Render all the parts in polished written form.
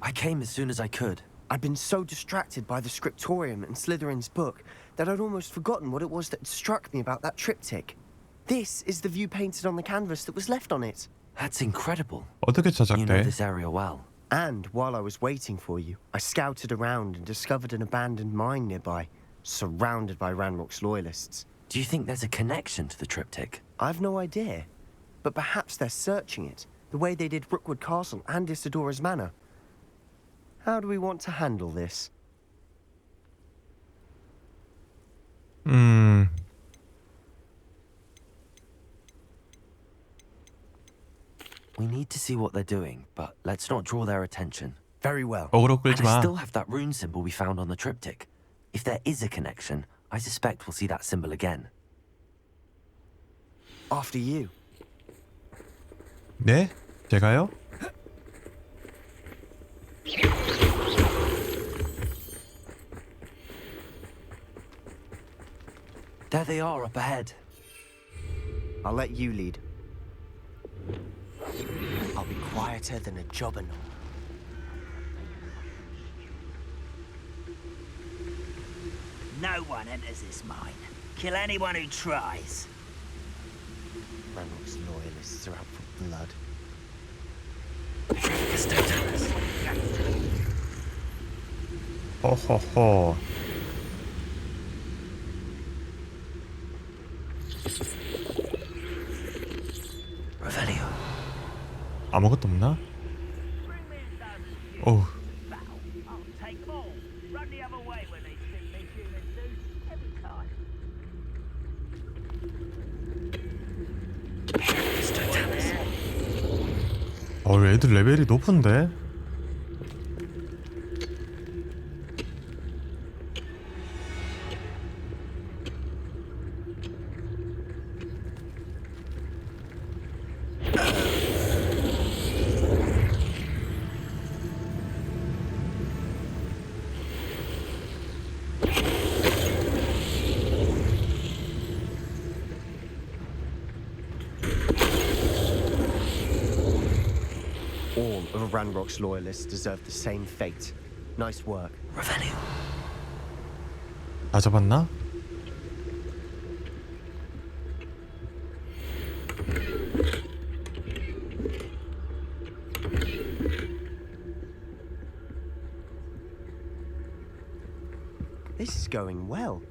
I came as soon as I could. I'd been so distracted by the scriptorium and Slytherin's book that I'd almost forgotten what it was that struck me about that triptych. This is the view painted on the canvas that was left on it. That's incredible. 어떻게 You know 저작돼? this area well. And while I was waiting for you, I scouted around and discovered an abandoned mine nearby, surrounded by Ranrock's loyalists. Do you think there's a connection to the triptych? I've no idea, but perhaps they're searching it, the way they did Rookwood Castle and Isidora's Manor. How do we want to handle this? We need to see what they're doing, but let's not draw their attention. Very well. 어그로 And 끌지 I 마. still have that rune symbol we found on the triptych. If there is a connection, I suspect we'll see that symbol again. After you. 네? 제가요? There they are up ahead. I'll let you lead. I'll be quieter than a jobberknoll. No one enters this mine. Kill anyone who tries. Ranrock's loyalists are out for blood. 허허허. Revelio. 아무것도 없나? 어우. I'll take them all. Run the other way when they see me human suits every time. 애들 레벨이 높은데? All of Ranrock's loyalists deserve the same fate. Nice work. Revelio. 다 잡았나? This is going well.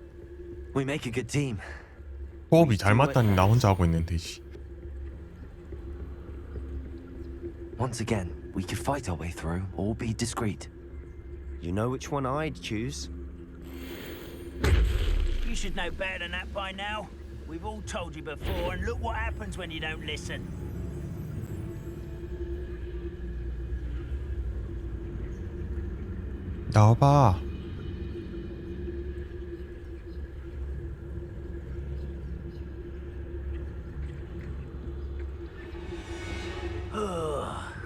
We make a good team. 호흡이 잘 맞다니 나 혼자 하고 있는데 씨. Once again, we could fight our way through or be discreet. You know which one I'd choose. You should know better than that by now. We've all told you before, and look what happens when you don't listen. 나와봐.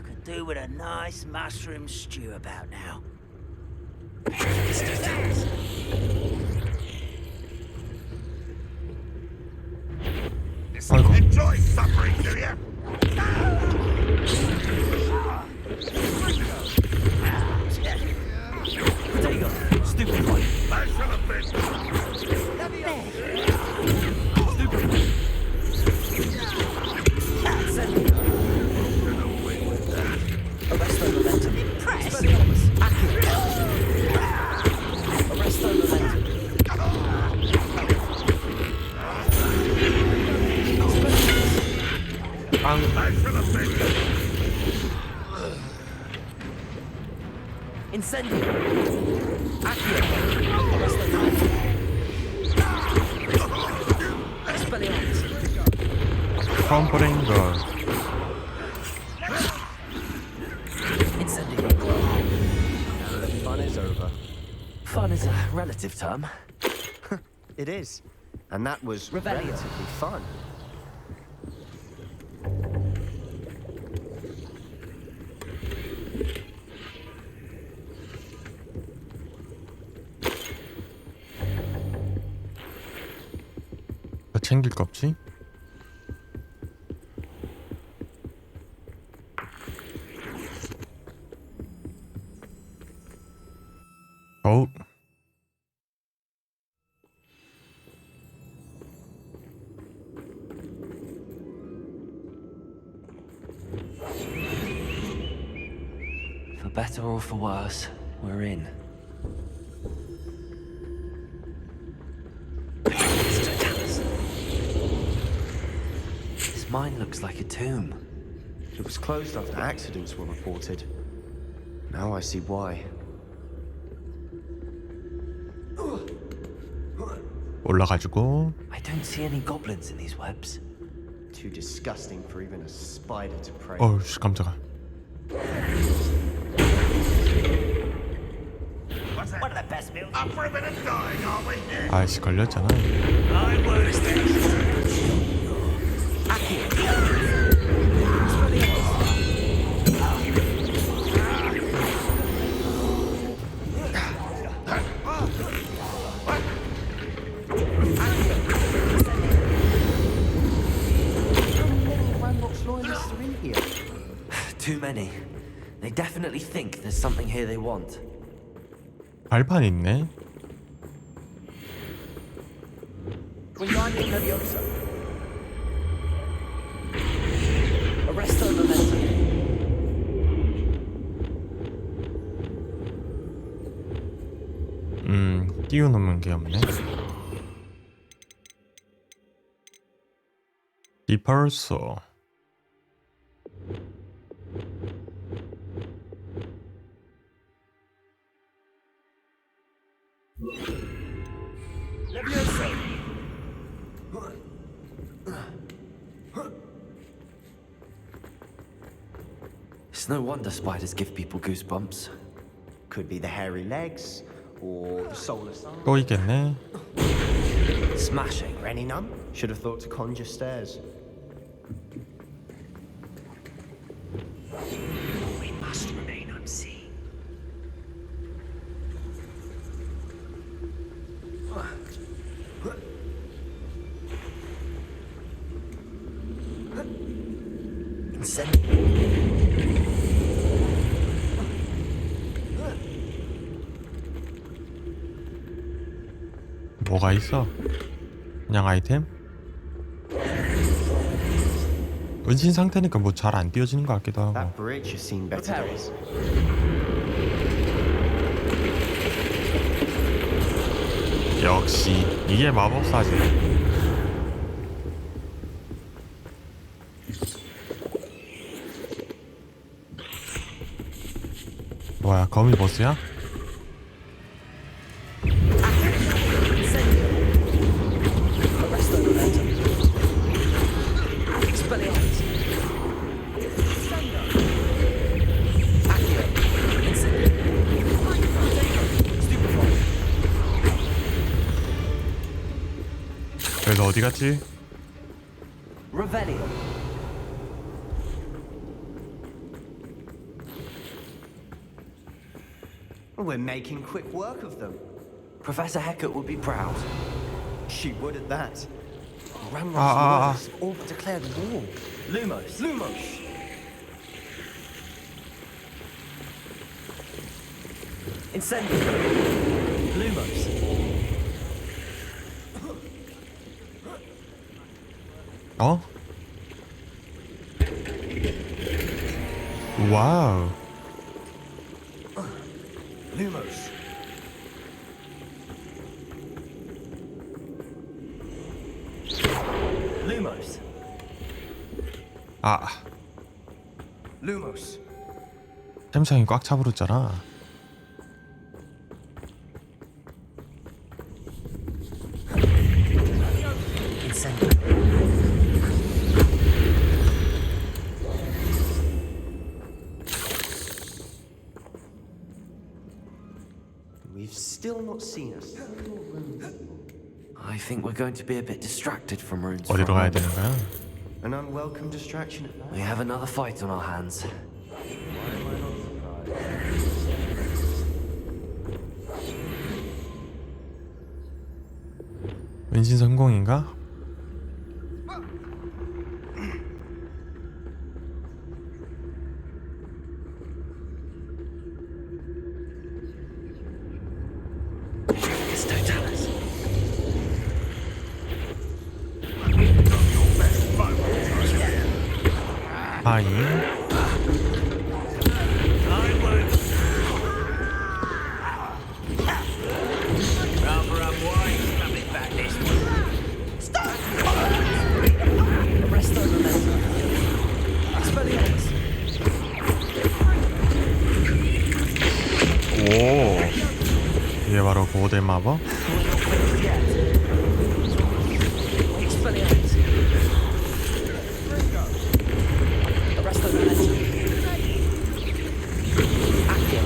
Could do with a nice mushroom stew about now. 아이고. Enjoy suffering, do you? There you go. Stupid one. That should have been. Stupid one. Arresto momentum. Expelliarmus. Accurate. Arresto momentum. That should have been. Incendio. Accurate. Arresto momentum. Expelliarmus. 컴프레인거. Incendio. Now the fun is over. Fun is a relative term. It is. And that was Revelio. relatively fun. 뭐 챙길 거 없지? 어우. For better or for worse, we're in. This mine looks like a tomb. It was closed after accidents were reported. Now I see why. 올라가지고. I don't see any goblins in these webs. Too disgusting for even a spider to prey. 어우 씨 깜짝아. What's that? One of the best meals. Up for a bit of dying, are we? 아이씨 걸렸잖아. I worse Loyalists are in here. Too many. They definitely think there's something here they want. 발판 있네. Arresto momentum. 띄워놓는 게 없네. 디펄소. It's no wonder spiders give people goosebumps. Could be the hairy legs or the solar sun. 또 있겠네. Smashing. Any none? Should have thought to conjure stairs. We must remain unseen. 뭐가 있어? 그냥 아이템? 은신 상태니까 뭐 잘 안 띄워지는 것 같기도 하고. That bridge has seen better days. 역시 이게 마법사지. 뭐야 거미 보스야? 그래서 어디 갔지? Revelio. We're making quick work of them. Professor Hecat would be proud. She would at that. Ramrot's ah. loyalists have all but declared war. Lumos. Lumos! Incendio. Lumos. 어? 와우. Lumos. Lumos. 아, Lumos. 템창이 꽉 차버렸잖아. We've still not seen us. I think we're going to be a bit distracted from runes. for a 어디로 가야 moment. 되는 거야? An unwelcome distraction at We that. have another fight on our hands. 은신 성공인가? 와인. Rather unwise coming back this way. Arrest the momentum. Expelliarmus. 오. 이게 바로 고대 마법? Expelliarmus. Arrest the momentum. Accio.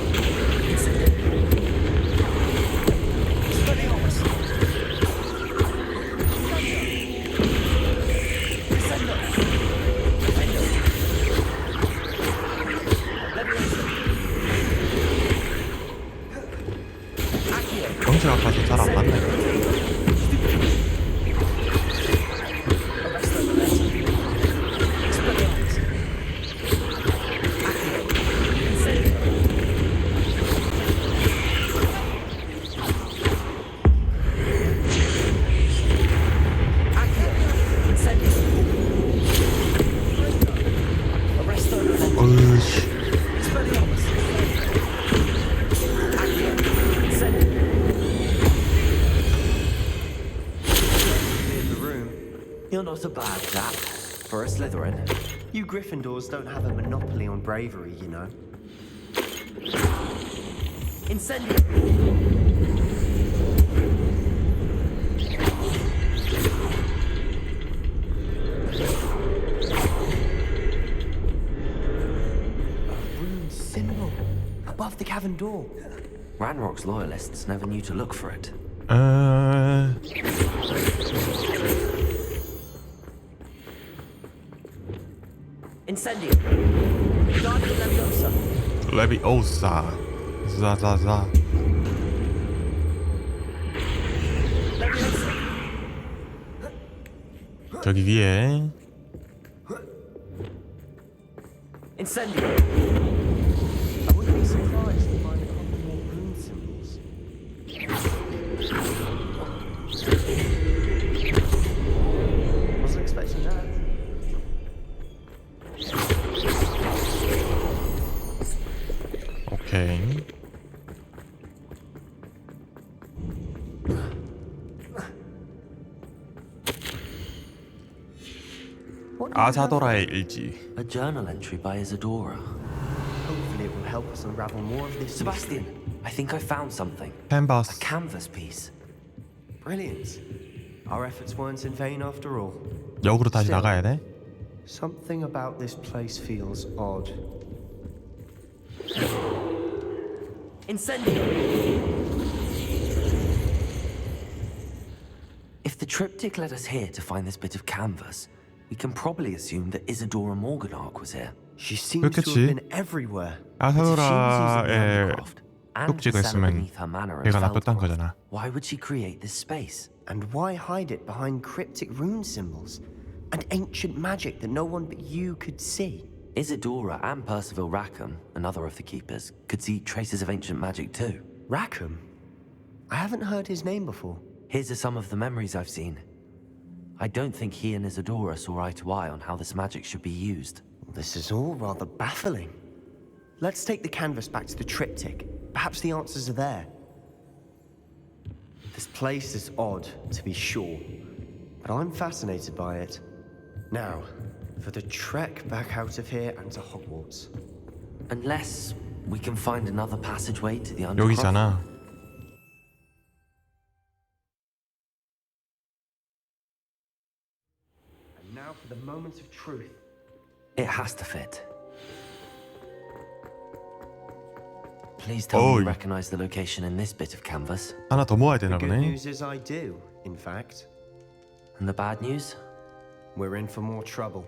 Expelliarmus. 경치가 아파서 잘 안 맞네. 어이씨. You're not a bad chap for a Slytherin. You Gryffindors don't have a monopoly on bravery, you know. Incendio! A rune symbol above the cavern door. Ranrock's loyalists never knew to look for it. Incendio! Guardian Leviosa! 레비오사. 자자자. Leviosa! 저기 위에 Incendio! I wouldn't be surprised to find a couple more rune symbols. Wasn't expecting that. 오케이. 아사도라의 일지. A journal entry by Isadora. Hopefully it will help us unravel more of this. Sebastian, I think I found something. A 캔버스. canvas piece. Brilliant. Our efforts weren't in vain after all. 역으로 다시 나가야 돼? Something about this place feels odd. Incendio! If the triptych led us here to find this bit of canvas, we can probably assume that Isadora Morganach was here. She seems to have 그렇겠지. been everywhere. But if she was using the 아사도라의 undercroft, And 쪽지가 the cellar 있으면 beneath her manor 배가 as 나빴단 Feldcroft, 거잖아. why would she create this space? and why hide it behind cryptic rune symbols and ancient magic that no one but you could see? Isadora and Percival Rackham, another of the keepers, could see traces of ancient magic too. Rackham? I haven't heard his name before. Here's some of the memories I've seen. I don't think he and Isadora saw eye to eye on how this magic should be used. This is all rather baffling. Let's take the canvas back to the triptych. Perhaps the answers are there. This place is odd, to be sure, but I'm fascinated by it. Now, for the trek back out of here and to Hogwarts. Unless we can find another passageway to the undercroft. 여기잖아. And now for the moment of truth. It has to fit. Please tell Oh. me you recognize the location in this bit of canvas. 하나 더 모아야 되나 The good 보네. news is I do, in fact. And the bad news? We're in for more trouble.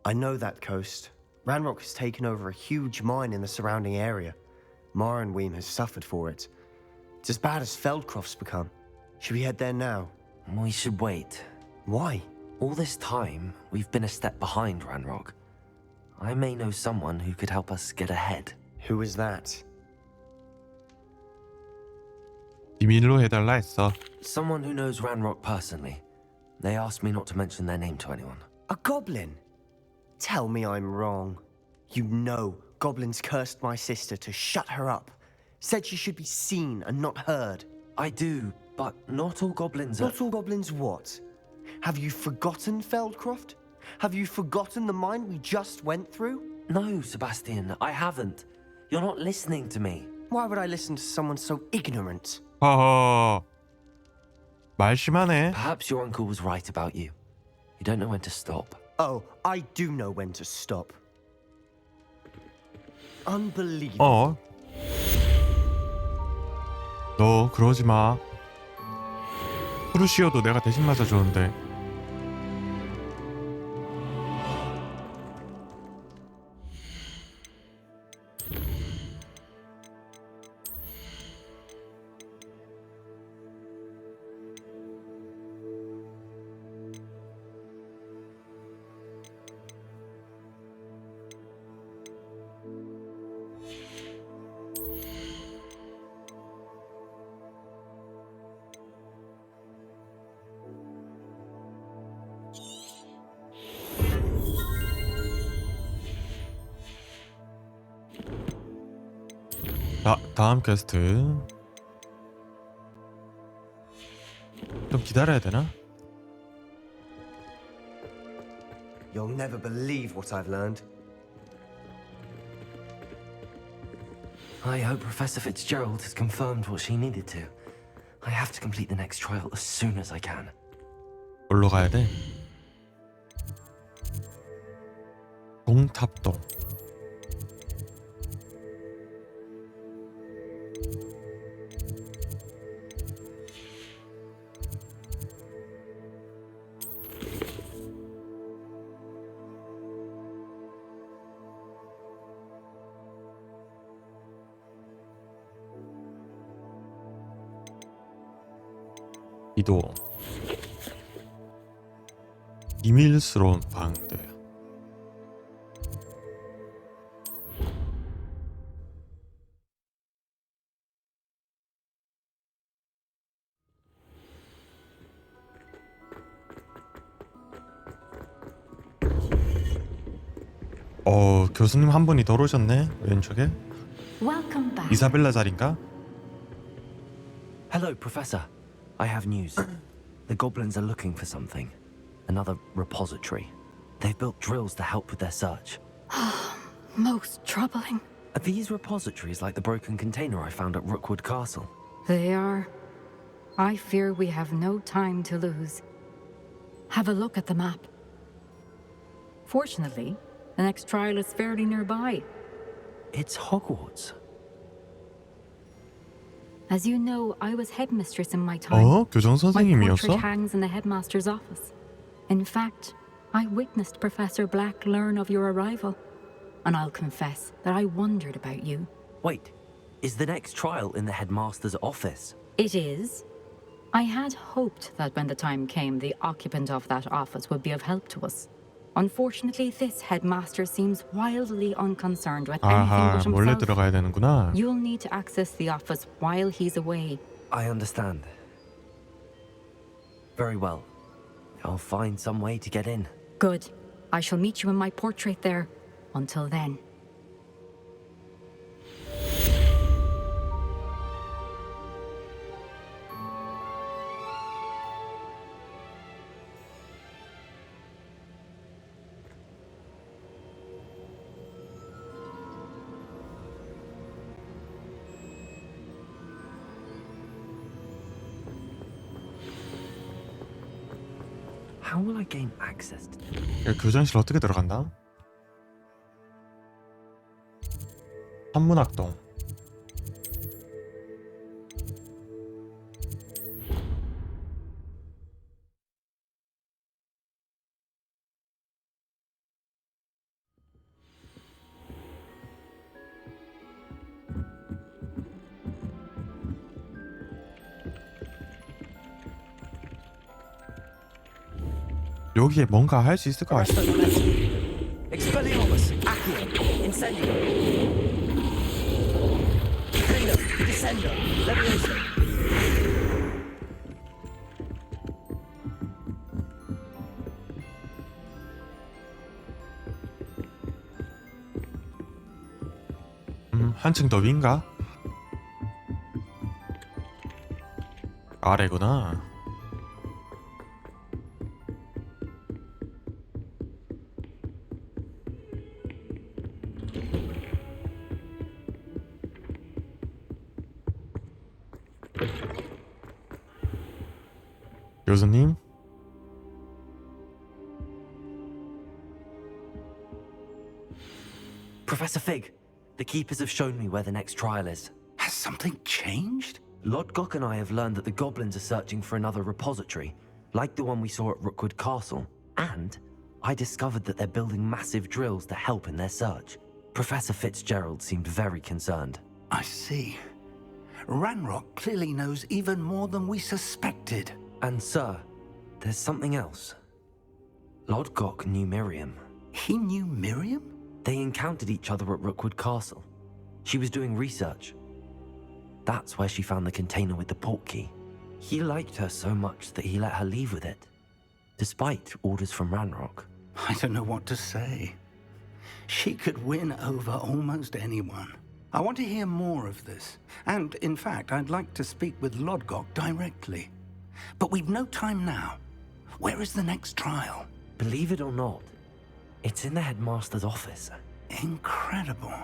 I know that coast. Ranrock has taken over a huge mine in the surrounding area. Mornweem has suffered for it. It's as bad as Feldcroft's become. Should we head there now? We should wait. Why? All this time, we've been a step behind Ranrock. I may know someone who could help us get ahead. Who is that? 비밀로 해달라 했어. Someone who knows Ranrock personally. They asked me not to mention their name to anyone. A goblin? Tell me I'm wrong. You know goblins cursed my sister to shut her up. Said she should be seen and not heard. I do, but not all goblins are... Not all goblins what? Have you forgotten Feldcroft? Have you forgotten the mine we just went through? No, Sebastian, I haven't. You're not listening to me. Why would I listen to someone so ignorant? 허허. 말 심하네. Perhaps your uncle was right about you. You don't know when to stop. Oh, I do know when to stop. Unbelievable. 너 그러지 마. 프루시오도 내가 대신 맞아줬는데. 다음 퀘스트. 좀 기다려야 되나? You'll never believe what I've learned. I hope Professor Fitzgerald has confirmed what she needed to. I have to complete the next trial as soon as I can. 올라 가야 돼. 동탑동. 이도 비밀스러운 방들. 교수님 한 분이 더 오셨네. 왼쪽에 Welcome back. 이사벨라 자리인가? Hello, Professor. I have news. The goblins are looking for something. Another repository. They've built drills to help with their search. Most troubling. Are these repositories like the broken container I found at Rookwood Castle? They are. I fear we have no time to lose. Have a look at the map. Fortunately, the next trial is fairly nearby. It's Hogwarts. As you know, I was headmistress in my time. 교정 My 선생님이었어? portrait hangs in the headmaster's office. In fact, I witnessed Professor Black learn of your arrival. And I'll confess that I wondered about you. Wait, is the next trial in the headmaster's office? It is. I had hoped that when the time came, the occupant of that office would be of help to us. Unfortunately, this headmaster seems wildly unconcerned with anything 아하, but 몰래 himself. 들어가야 되는구나. You'll need to access the office while he's away. I understand. Very well. I'll find some way to get in. Good. I shall meet you in my portrait there. Until then. How will I gain access to 교장실 어떻게 들어간다? 한문학동. 여기에 뭔가 할 수 있을 것 같아. Expelliarmus, Accio, Incendio. Defender, Descender, Levioso. 한층 더 위인가? 아래구나. 교수님? Professor Fig, the keepers have shown me where the next trial is. Has something changed? Lodgok and I have learned that the goblins are searching for another repository, like the one we saw at Rookwood Castle. And I discovered that they're building massive drills to help in their search. Professor Fitzgerald seemed very concerned. I see. Ranrock clearly knows even more than we suspected. And sir, there's something else. Lodgok knew Miriam. He knew Miriam? They encountered each other at Rookwood Castle. She was doing research. That's where she found the container with the portkey. He liked her so much that he let her leave with it, despite orders from Ranrock. I don't know what to say. She could win over almost anyone. I want to hear more of this. And, in fact, I'd like to speak with Lodgok directly. But we've no time now. Where is the next trial? Believe it or not, it's in the headmaster's office. Incredible.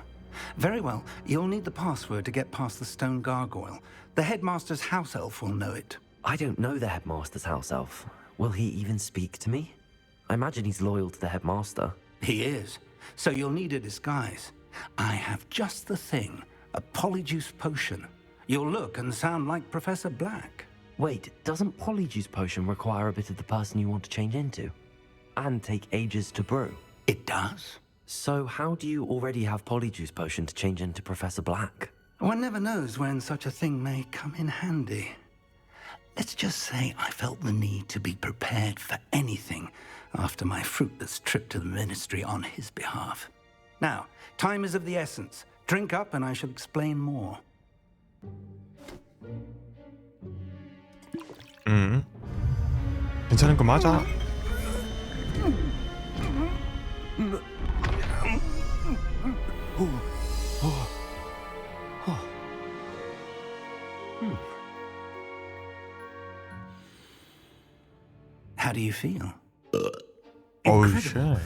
Very well. You'll need the password to get past the stone gargoyle. The headmaster's house elf will know it. I don't know the headmaster's house elf. Will he even speak to me? I imagine he's loyal to the headmaster. He is. So you'll need a disguise. I have just the thing. A polyjuice potion. You'll look and sound like Professor Black. Wait, doesn't Polyjuice Potion require a bit of the person you want to change into? And take ages to brew? It does. So how do you already have Polyjuice Potion to change into Professor Black? One never knows when such a thing may come in handy. Let's just say I felt the need to be prepared for anything after my fruitless trip to the ministry on his behalf. Now, time is of the essence. Drink up and I shall explain more. 괜찮은 거 맞아? How do you feel? Oh Incredible. shit.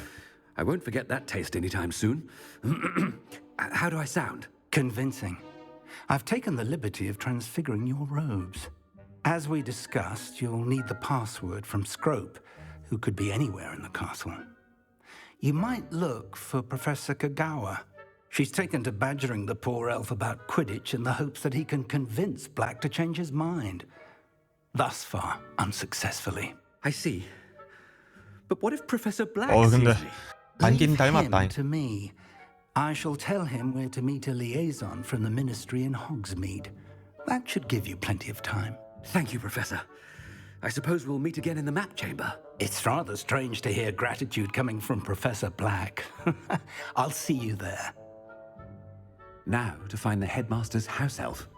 I won't forget that taste anytime soon. How do I sound? Convincing. I've taken the liberty of transfiguring your robes. As we discussed, you'll need the password from Scrope, who could be anywhere in the castle. You might look for Professor Kagawa. She's taken to badgering the poor elf about Quidditch in the hopes that he can convince Black to change his mind. Thus far, unsuccessfully. I see. But what if Professor Black 근데 sees me? 반긴 Leave him 닮았다. to me. I shall tell him where to meet a liaison from the ministry in Hogsmeade. That should give you plenty of time. Thank you, Professor. I suppose we'll meet again in the map chamber. It's rather strange to hear gratitude coming from Professor Black. I'll see you there. Now to find the headmaster's house elf.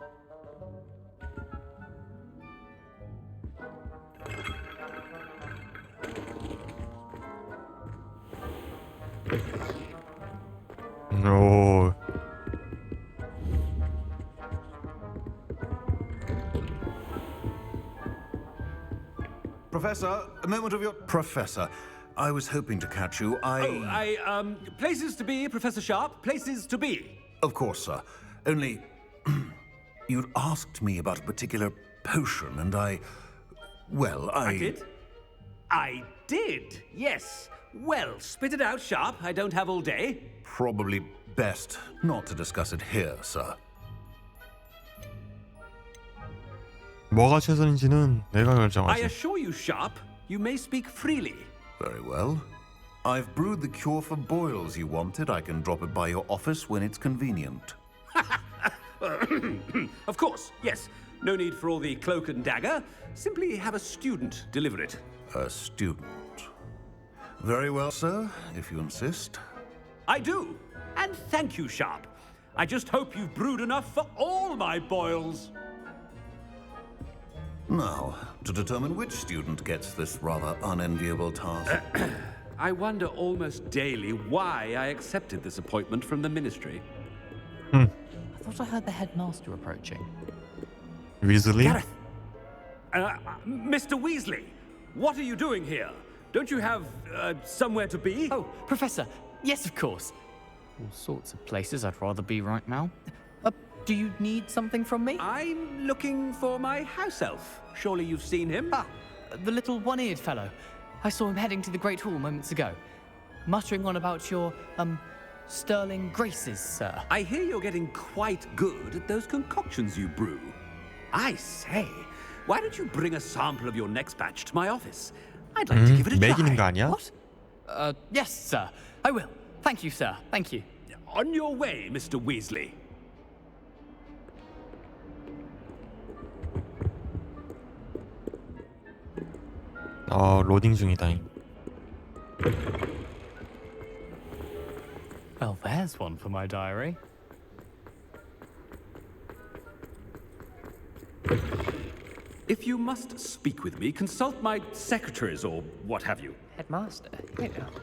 오. Professor, a moment of your... Professor, I was hoping to catch you. Places to be, Professor Sharp. Places to be. Of course, sir. Only... you'd asked me about a particular potion, and well, I did, yes. Well, spit it out, Sharp. I don't have all day. Probably best not to discuss it here, sir. 뭐가 최선인지는 내가 I 결정하지. assure you, Sharp, you may speak freely. Very well. I've brewed the cure for boils you wanted. I can drop it by your office when it's convenient. Of course, yes. No need for all the cloak and dagger. Simply have a student deliver it. A student. Very well, sir, if you insist. I do. And thank you, Sharp. I just hope you've brewed enough for all my boils. Now, to determine which student gets this rather unenviable task. I wonder almost daily why I accepted this appointment from the ministry. thought I heard the headmaster approaching. Weasley? Gareth! Mr. Weasley, what are you doing here? Don't you have somewhere to be? Oh, Professor. Yes, of course. All sorts of places I'd rather be right now. Do you need something from me? I'm looking for my house elf. Surely you've seen him? Ah, the little one-eared fellow. I saw him heading to the Great Hall moments ago, muttering on about your, sterling graces, sir. I hear you're getting quite good at those concoctions you brew. I say, why don't you bring a sample of your next batch to my office? I'd like to give it a 매기는 거 try. 아니야? What? Yes, sir. I will. Thank you, sir. Thank you. On your way, Mr. Weasley. 로딩 중이다. Well, there's one for my diary. If you must speak with me, consult my secretaries or what have you. Headmaster?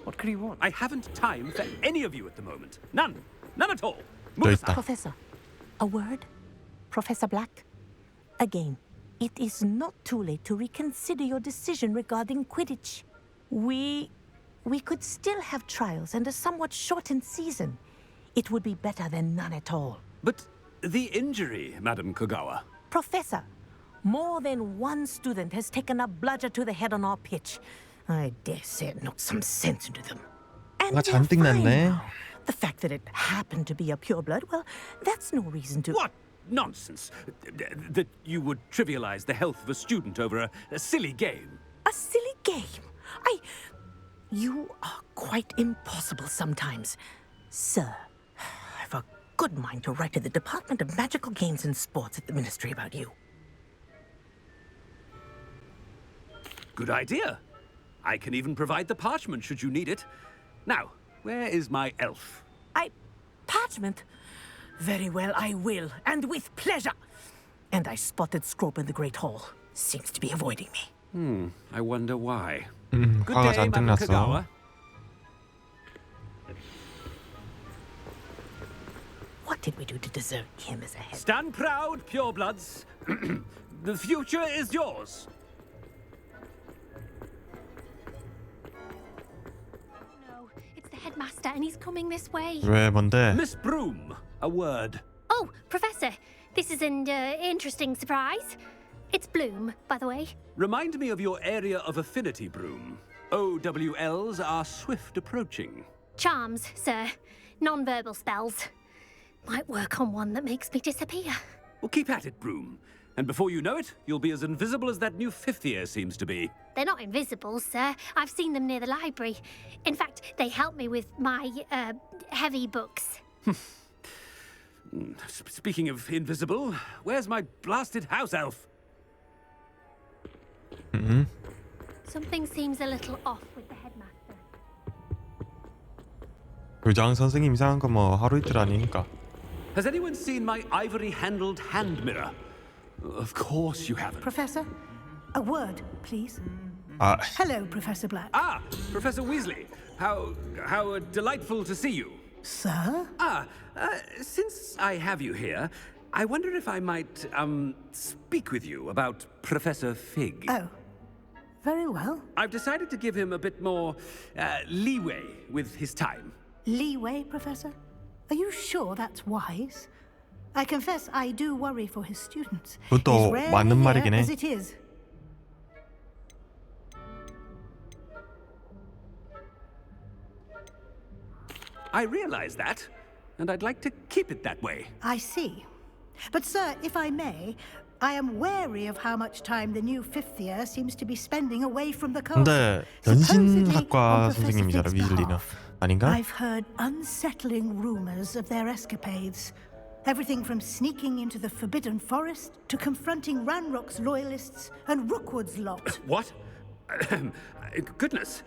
What could he want? I haven't time for any of you at the moment. None. None at all. 또 Move 있다. Professor, a word? Professor Black? Again, it is not too late to reconsider your decision regarding Quidditch. We could still have trials and a somewhat shortened season. It would be better than none at all. But the injury, Madam Kogawa. Professor, more than one student has taken a bludger to the head on our pitch. I dare say it knocked some sense into them. And 아, they're 잔뜩 fine 났네. now. The fact that it happened to be a pureblood, well, that's no reason to... What nonsense! That you would trivialize the health of a student over a silly game. A silly game? You are quite impossible sometimes. Sir, I've a good mind to write to the Department of Magical Games and Sports at the Ministry about you. Good idea. I can even provide the parchment should you need it. Now, where is my elf? Parchment? Very well, I will, and with pleasure. And I spotted Scrope in the Great Hall. Seems to be avoiding me. I wonder why. Good 화가 day, 잔뜩 Madam 났어. Kogawa. What did we do to deserve him as a head? Stand proud, purebloods. The future is yours. No, it's the headmaster and he's coming this way. 왜 뭔데? Miss Broom, a word. Oh, Professor, this is an interesting surprise. It's Bloom, by the way. Remind me of your area of affinity, Broom. OWLs are swift approaching. Charms, sir. Non-verbal spells. Might work on one that makes me disappear. Well, keep at it, Broom. And before you know it, you'll be as invisible as that new fifth year seems to be. They're not invisible, sir. I've seen them near the library. In fact, they help me with my, heavy books. Speaking of invisible, where's my blasted house elf? Something seems a little off with the headmaster. 교장 선생님 이상한 거 뭐 하루 이틀 아니니까. Has anyone seen my ivory-handled hand mirror? Of course you haven't. Professor, a word, please. 아, Hello, Professor Black. Ah, Professor Weasley. How delightful to see you. Sir? Since I have you here, I wonder if I might, speak with you about Professor Fig. Oh, very well. I've decided to give him a bit more, leeway with his time. Leeway, Professor? Are you sure that's wise? I confess I do worry for his students. 그것도 He's rarely 맞는 here 말이긴 해. as it is. I realize that, and I'd like to keep it that way. I see. But, sir, if I may, I am wary of how much time the new fifth year seems to be spending away from the castle. 근데 Supposedly, 연신학과 on Professor 선생님이잖아, Fig's 위즐리는. behalf, 아닌가? I've heard unsettling rumors of their escapades. Everything from sneaking into the Forbidden Forest to confronting Ranrock's loyalists and Rookwood's lot. What? Goodness.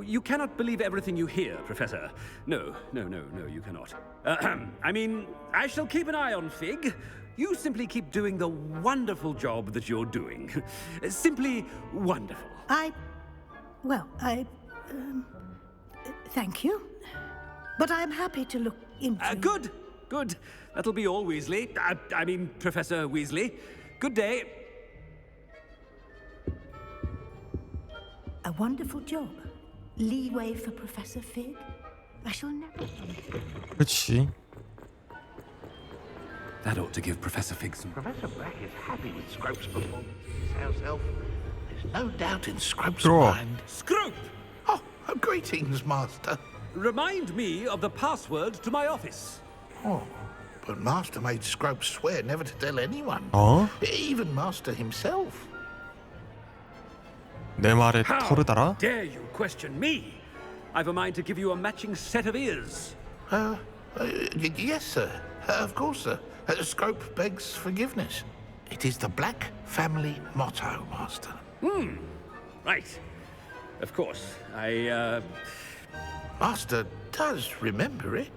You cannot believe everything you hear, Professor. No, you cannot. I mean, I shall keep an eye on Fig. You simply keep doing the wonderful job that you're doing. Simply wonderful. Thank you. But I'm happy to look into... Good. Good. That'll be all, Weasley. I mean, Professor Weasley. Good day. A wonderful job. Leeway for Professor Fig. I shall never. 그렇지. That ought to give Professor Fig some... Professor Black is happy with Scrope's performance as house elf. There's no doubt in Scrope's Draw. mind. Scrope! Oh, greetings, Master. Remind me of the password to my office. Oh, but Master made Scrope swear never to tell anyone. 어? Even Master himself. 내 말에 How 토를 달아? dare you question me? I've a mind to give you a matching set of ears. Yes, sir. Of course, sir. Scrope begs forgiveness. It is the Black family motto, Master. Right. Of course. Master does remember it.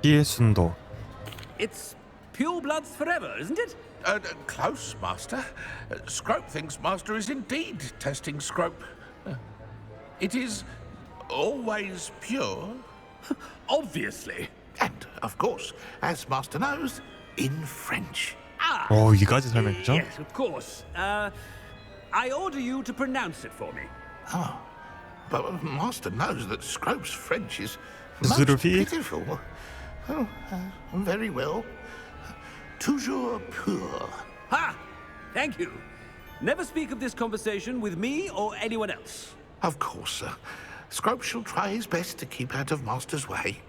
피의 순도. It's pure bloods forever, isn't it? Close, Master. Scrope thinks Master is indeed testing Scrope. It is always pure. Obviously. And, of course, as Master knows, in French. 오, 이까지 설명했죠? Yes, of course. I order you to pronounce it for me. Oh, but Master knows that Scrope's French is Is it most repeat? pitiful. Oh, very well. Toujours pur. Ha! Thank you. Never speak of this conversation with me or anyone else. Of course, sir. Scrope shall try his best to keep out of Master's way.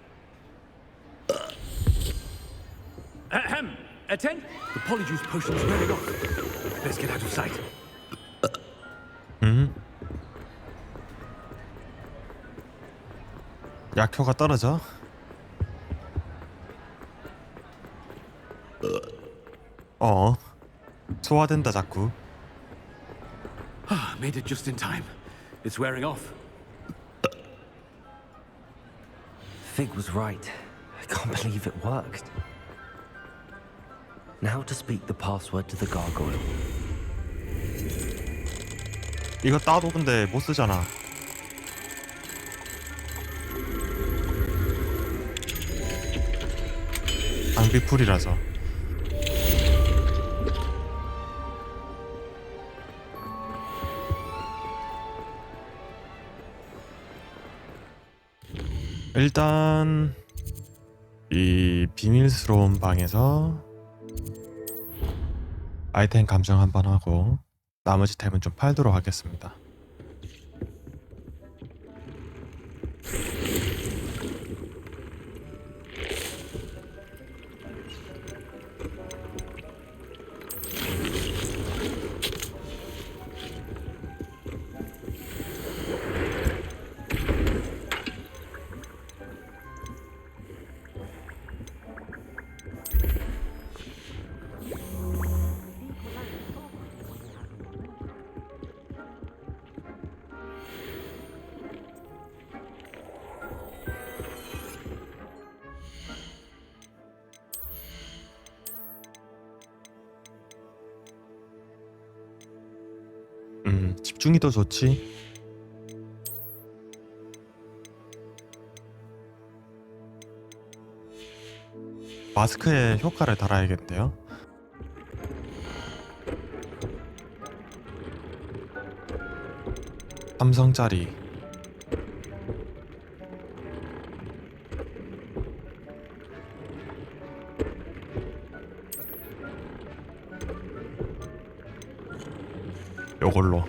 Ahem. Attend. The polyjuice potion's wearing off. Let's get out of sight. 약효가 떨어져. 소화된다 자꾸. Made it just in time. It's wearing off. Fig was right. I can't believe it worked. Now to speak the password to the gargoyle. 이거 따도 근데 못 쓰잖아. 낭비풀이라서. 일단 이 비밀스러운 방에서 아이템 감정 한번 하고 나머지 템은 좀 팔도록 하겠습니다. 집중이 더 좋지. 마스크에 효과를 달아야겠는데요. 삼성짜리. 요걸로.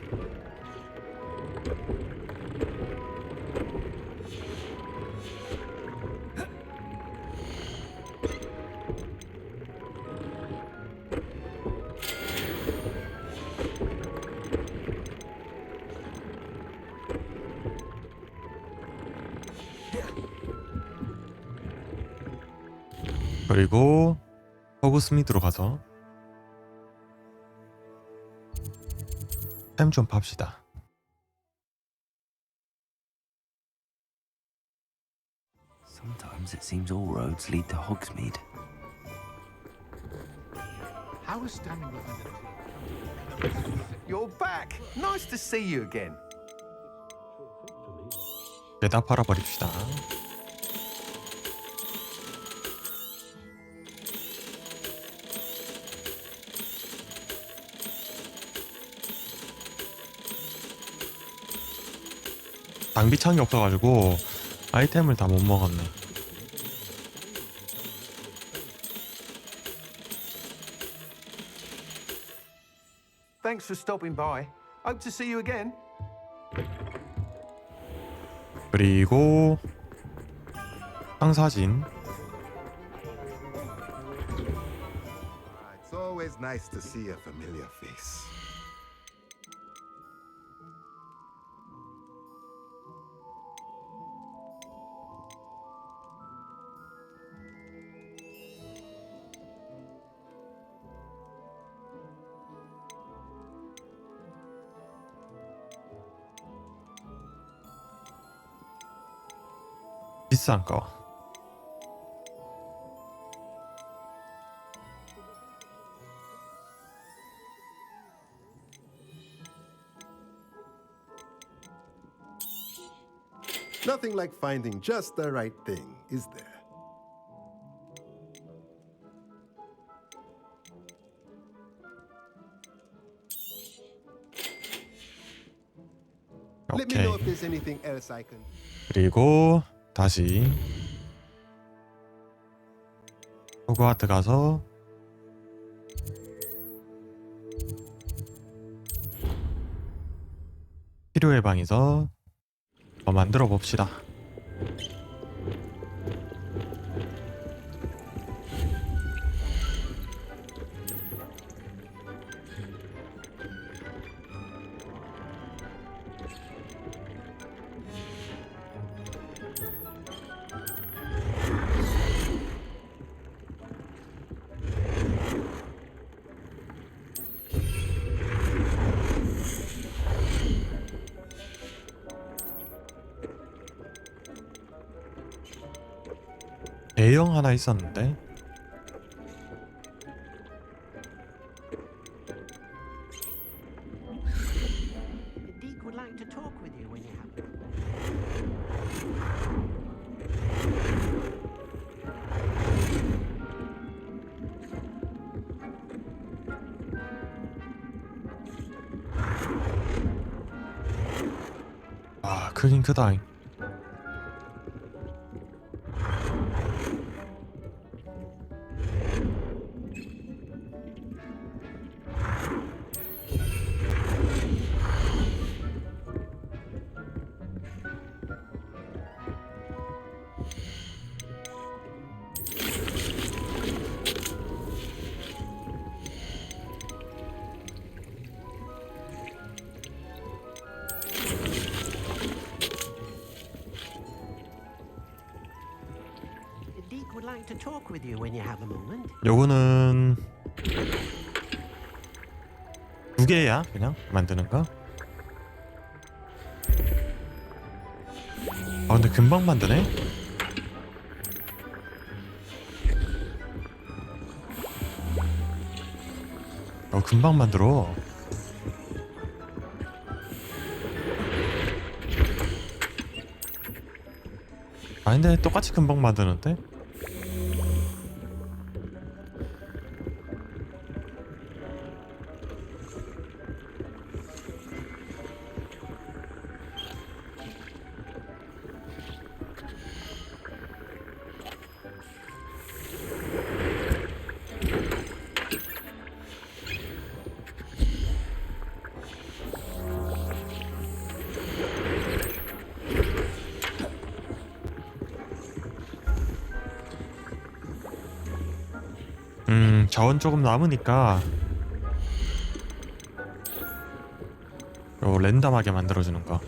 그리고 호그스미드로 가서 템 좀 팝시다. Sometimes it seems all roads lead to Hogsmeade. How was standing behind the tree? You're back. Nice to see you again. 내다 팔아버립시다. 장비창이 없어가지고 아이템을 다 못 먹었네. Thanks for stopping by. Hope to see you again. 그리고 상사진. It's always nice to see a familiar face. 비싼 거. Nothing like finding just the right thing, is there? Let me know if there's anything else I can. 그리고 다시 호그와트 가서 필요의 방에서 더 만들어 봅시다. A형 하나 있었는데 Deke would like to talk with you when you have. 아 크긴 크다. Deke would like to talk with you when you have a moment. 요거는 두 개야 그냥 만드는 거. 아 근데 금방 만드네. 금방 만들어. 아 근데 똑같이 금방 만드는데? 자원 조금 남으니까 요 랜덤하게 만들어주는 거.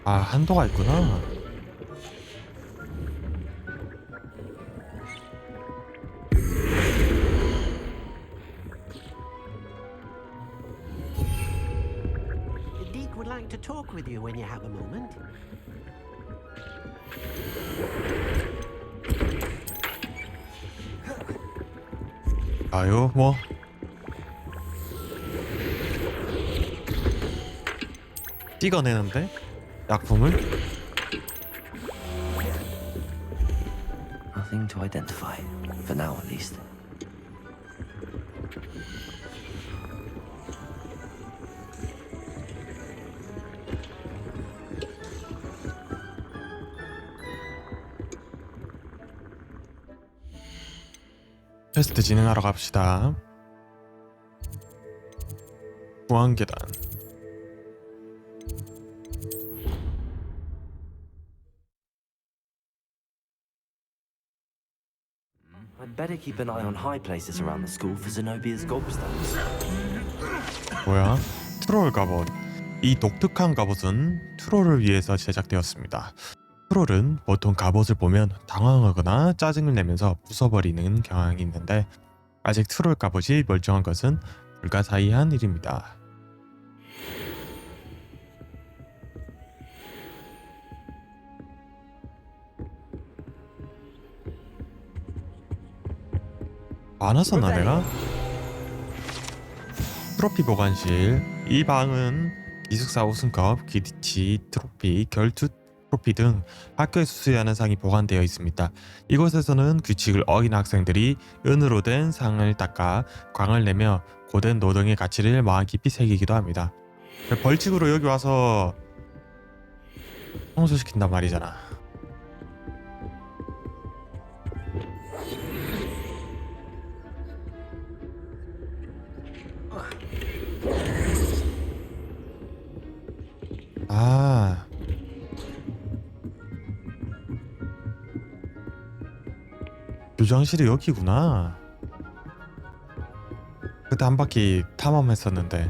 아 한도가 있구나. Deke would like to talk with you when you have a moment. 아유 뭐 찍어내는데 약품을. Nothing to identify, for now at least. 퀘스트 진행하러 갑시다. 보안계단. I'd better keep an eye on high places around the school for Zenobia's gobstones. 뭐야? 트롤 갑옷. 이 독특한 갑옷은 트롤을 위해서 제작되었습니다. 트롤은 보통 갑옷을 보면 당황하거나 짜증을 내면서 부숴버리는 경향이 있는데 아직 트롤 갑옷이 멀쩡한 것은 불가사의한 일입니다. 안 왔었나 내가? 트로피 보관실. 이 방은 기숙사 우승컵, 기디치 트로피, 결투 트로피 등 학교에서 수여하는 상이 보관되어 있습니다. 이곳에서는 규칙을 어긴 학생들이 은으로 된 상을 닦아 광을 내며 고된 노동의 가치를 마음 깊이 새기기도 합니다. 벌칙으로 여기 와서 청소시킨단 말이잖아. 아, 교장실이 여기구나. 그때 한 바퀴 탐험했었는데.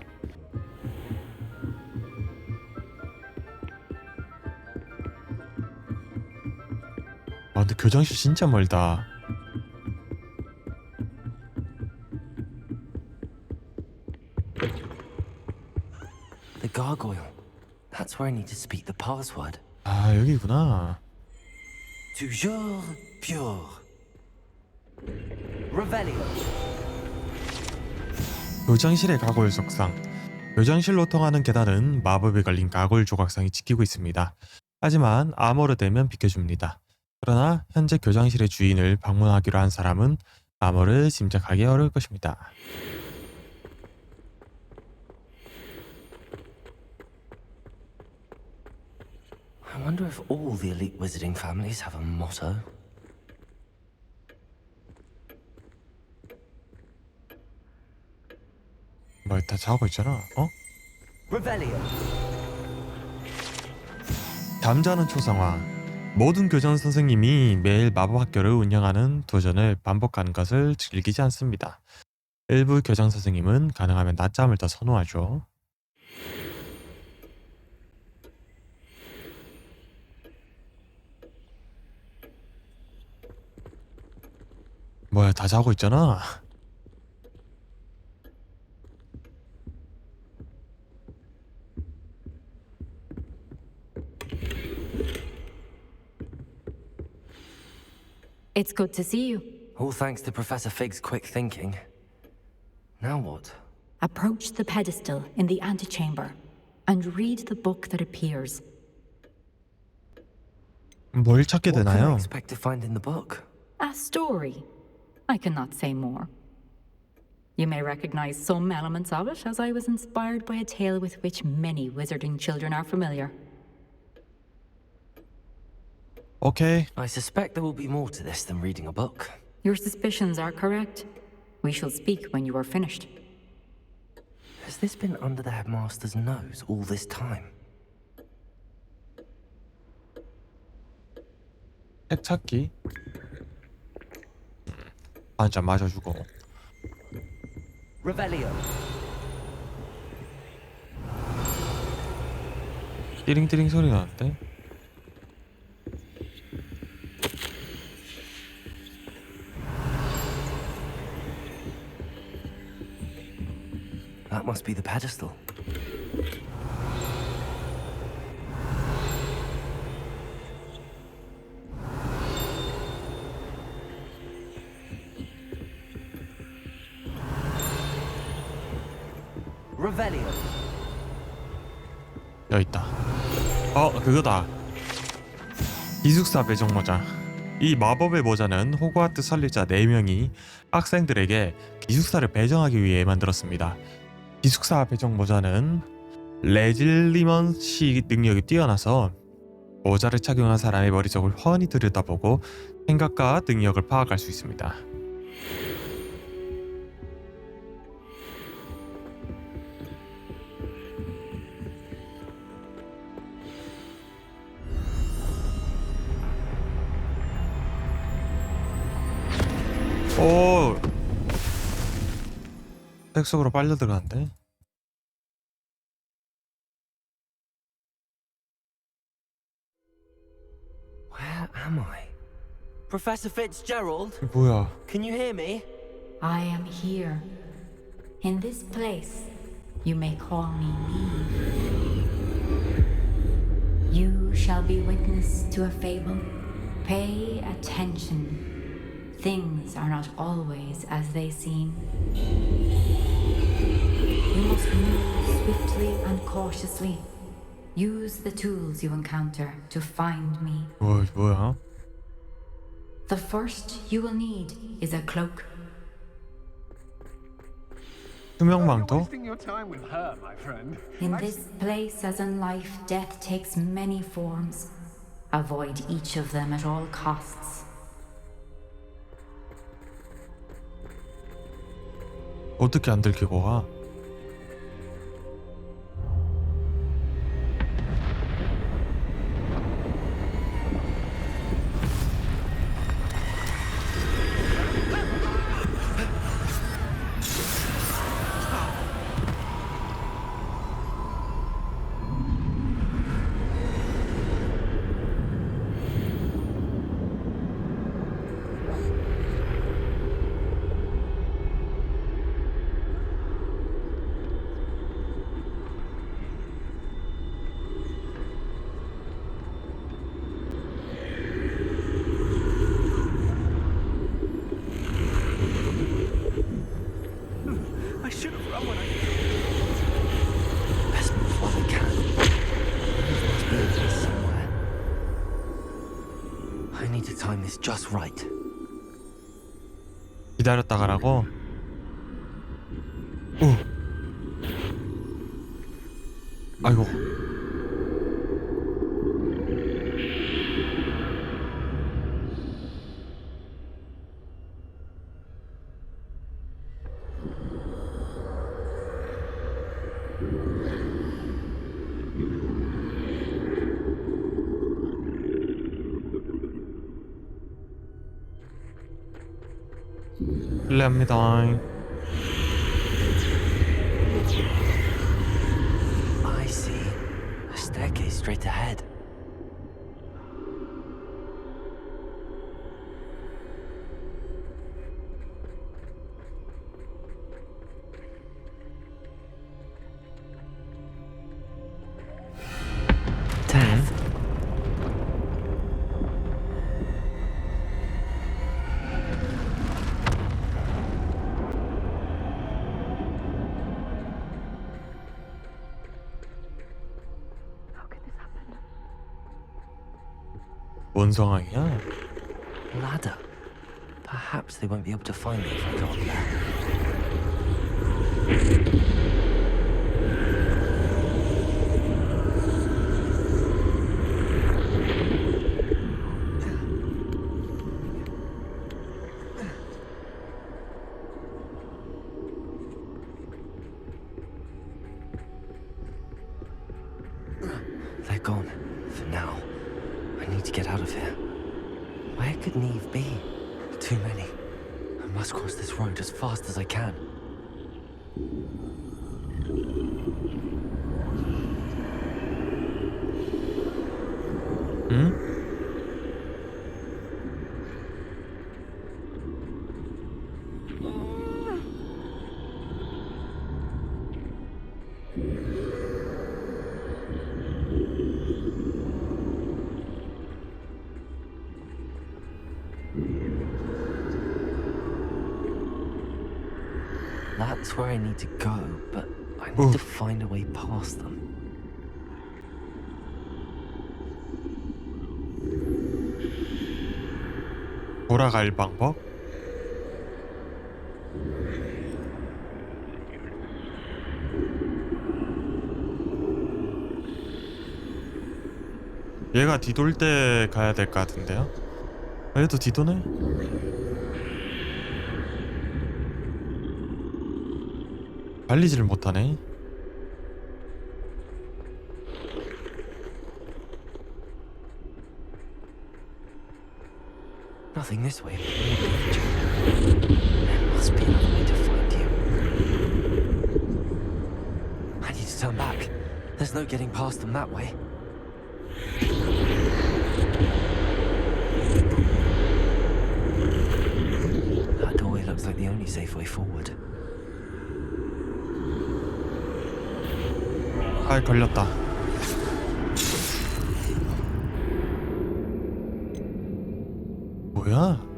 아 근데 교장실 진짜 멀다. The gargoyle. That's where I need to speak the password. 아 여기구나. Toujours pure. Revelio. 교장실의 가골 석상. 교장실로 통하는 계단은 마법에 걸린 가골 조각상이 지키고 있습니다. 하지만 암호로 되면 비켜줍니다. 그러나 현재 교장실의 주인을 방문하기로 한 사람은 암호를 짐작하기 어려울 것입니다. I wonder if all the elite wizarding families have a motto. 뭐 다 자고 있잖아. 어? Revelio. 잠자는 초상화. 모든 교장 선생님이 매일 마법 학교를 운영하는 도전을 반복하는 것을 즐기지 않습니다. 일부 교장 선생님은 가능하면 낮잠을 더 선호하죠. 뭐야 다 자고 있잖아. It's good to see you. All thanks to Professor Fig's quick thinking. Now what? Approach the pedestal in the antechamber and read the book that appears. 뭘 찾게 What can I 되나요? expect to find in the book? A story. I cannot say more. You may recognize some elements of it, as I was inspired by a tale with which many wizarding children are familiar. 오케이. I suspect there will be more to this than reading a book. Your suspicions are correct. We shall speak when you are finished. Has this been under the headmaster's nose all this time? 책 찾기. 한 잔 마셔주고. Revelio. 띠링띠링 소리 나는데? That must be the pedestal. Revelio. 여기 있다. 그거다. 기숙사 배정 모자. 이 마법의 모자는 호그와트 설립자 4명이 학생들에게 기숙사를 배정하기 위해 만들었습니다. 기숙사 배정 모자는 레질리먼시 능력이 뛰어나서 모자를 착용한 사람의 머릿속을 훤히 들여다보고 생각과 능력을 파악할 수 있습니다. 백 속으로 빨려 들어간대. Where am I? Professor Fitzgerald? 뭐야? Can you hear me? I am here. In this place, you may call me Neve. You shall be witness to a fable. Pay attention. Things are not always as they seem. You must move swiftly and cautiously. Use the tools you encounter to find me. 뭐야? The first you will need is a cloak. 투명망토? Wasting your time with her, my friend. In this place, as in life, death takes many forms. Avoid each of them at all costs. 어떻게 안 들키고 가? I should have run when I... Best move while I can. There must be a key somewhere. I need to time this just right. 기다렸다 가라고? 오. 아이고. 실례합니다. I see. A staircase straight ahead. 뭔 상황이야? Ladder. Perhaps they won't be able to find me if I go up there. They're gone. For now. I need to get out of here. Where could Neve be? Too many. I must cross this road as fast as I can. 응? That's where I need to go, but I need to find a way past them. 돌아갈 방법? 얘가 뒤돌 때 가야 될 것 같은데요? 얘도 뒤도네? 달리지를 못하네. Nothing this way. There must be another way to find you. There's no getting past them that way. That doorway looks like the only safe way forward. 아, 걸렸다. 뭐야?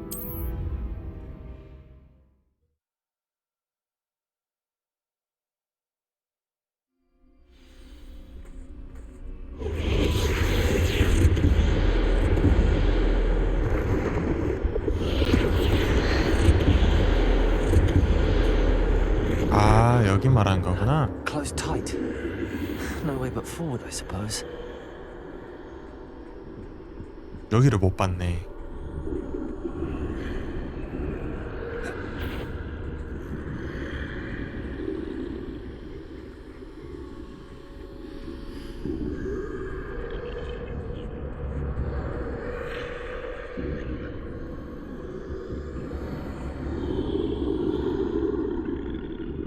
아, 여기 말한 거구나. Closed tight. No way but forward, I suppose. 여기를 못 봤네.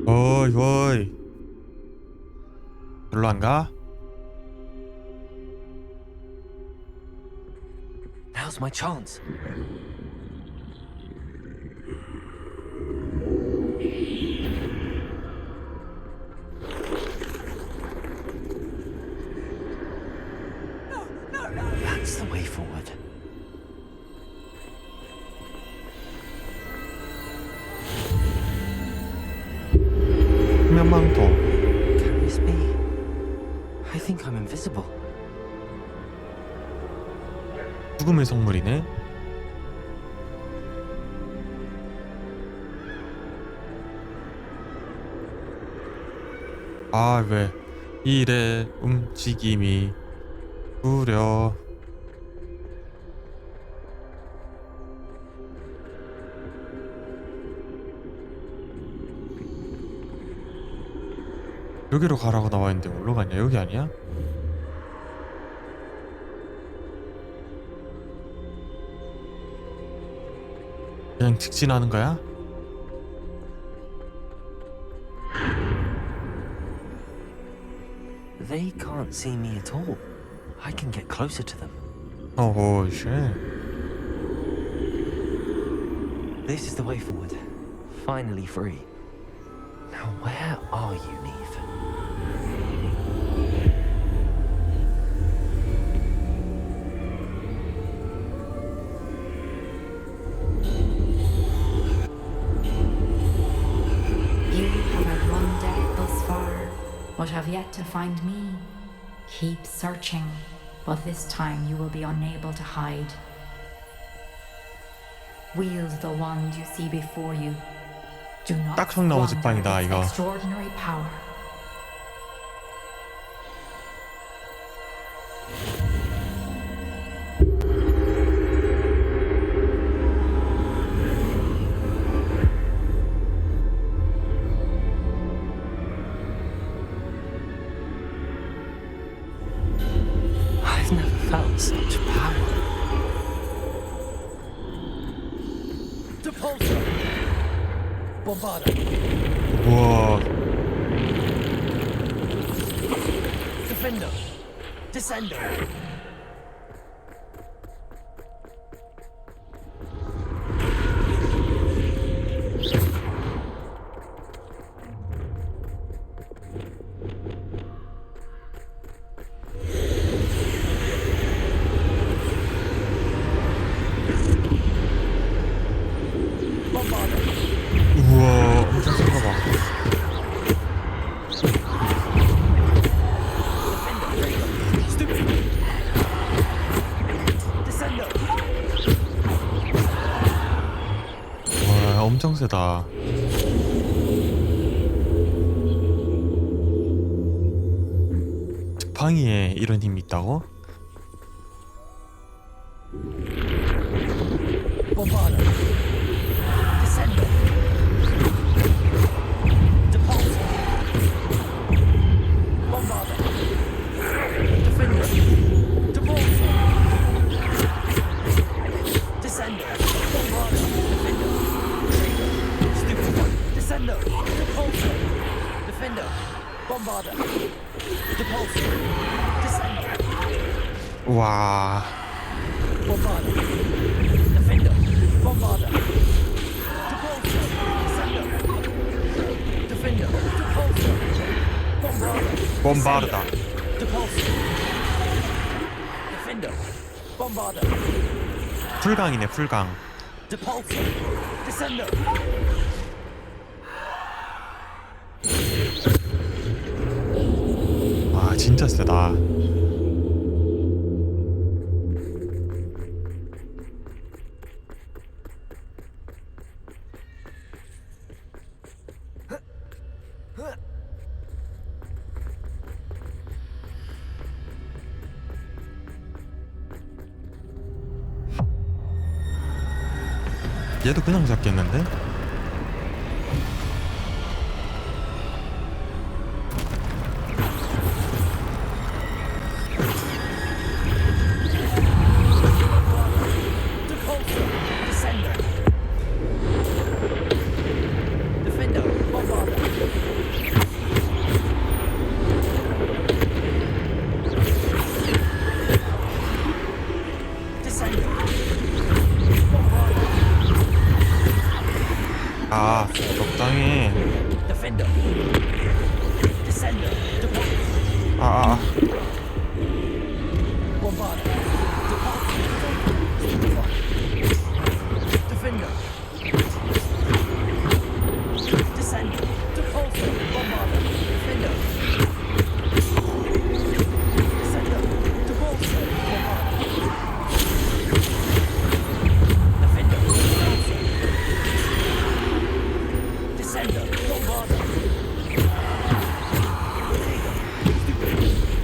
어이 어이, 별로 안 가? Now's my chance. That's the way forward. 수면망토. Can this be? I think I'm invisible. 죽음의 성물이네. 아, 왜 이래 움직임이 구려. 여기로 가라고 나와있는데 어디로 가냐? 여기 아니야? 그냥 직진하는 거야? They can't see me at all. I can get closer to them. Oh shit. This is the way forward. Finally free. Now where are you, Neve? You have had one death thus far, but have yet to find me. Keep searching, but this time you will be unable to hide. Wield the wand you see before you. Do not 딱 성나무 squander 직방이다 its 이거. extraordinary power. I've never felt such power. Depulso! Bombarda! 우와. Defender! Descendo! 우와, 엄청 센가 봐. 와, 엄청 세다. 지팡이에 이런 힘이 있다고? Bombarda! Descendo! Depulso! Bombarda! Defender! Depulso! Descendo! Bombarda! Defender! Trigger! Stupid one! Descendo! Depulso! Defender! Bombarder. Depulsor. Descender. 와. Bombarder. Defender. Bombarder. Depulsor. Descender. Defender. Depulsor. Bombarder. 봄바르다. Depulsor. Defender. Bombarder. 풀강이네 풀강. Depulsor. Descender. 와 진짜 세다. 얘도 그냥 잡겠는데? 아, 적당히. 아.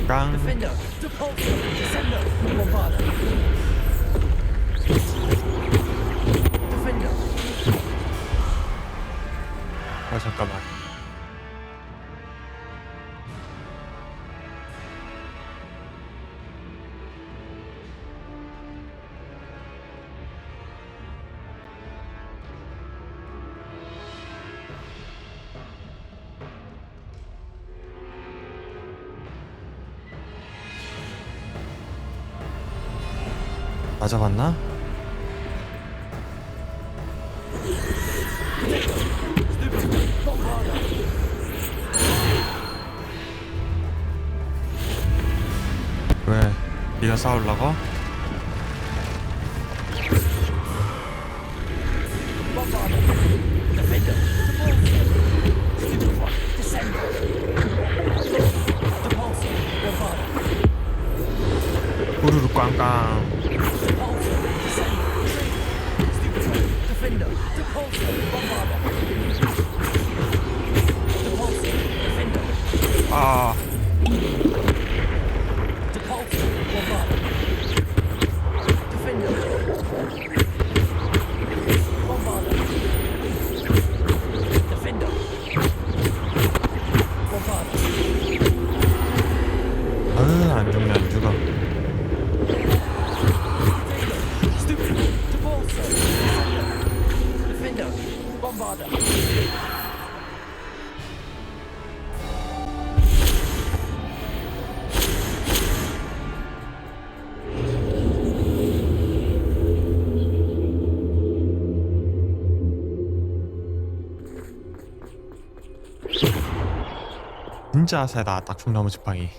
깡. 아 잠깐만. 다 잡았나? 왜? 네가 싸우려고? 우르르 꽝꽝. 아. 안 죽네 안 죽어. 진짜 세다 딱충나무 지팡이.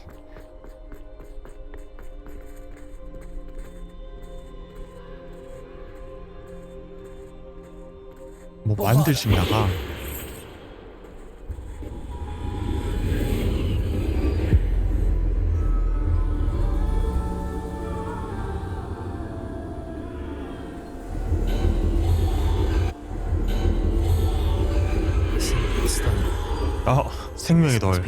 뭐 만들십니다가. 생명의 돌.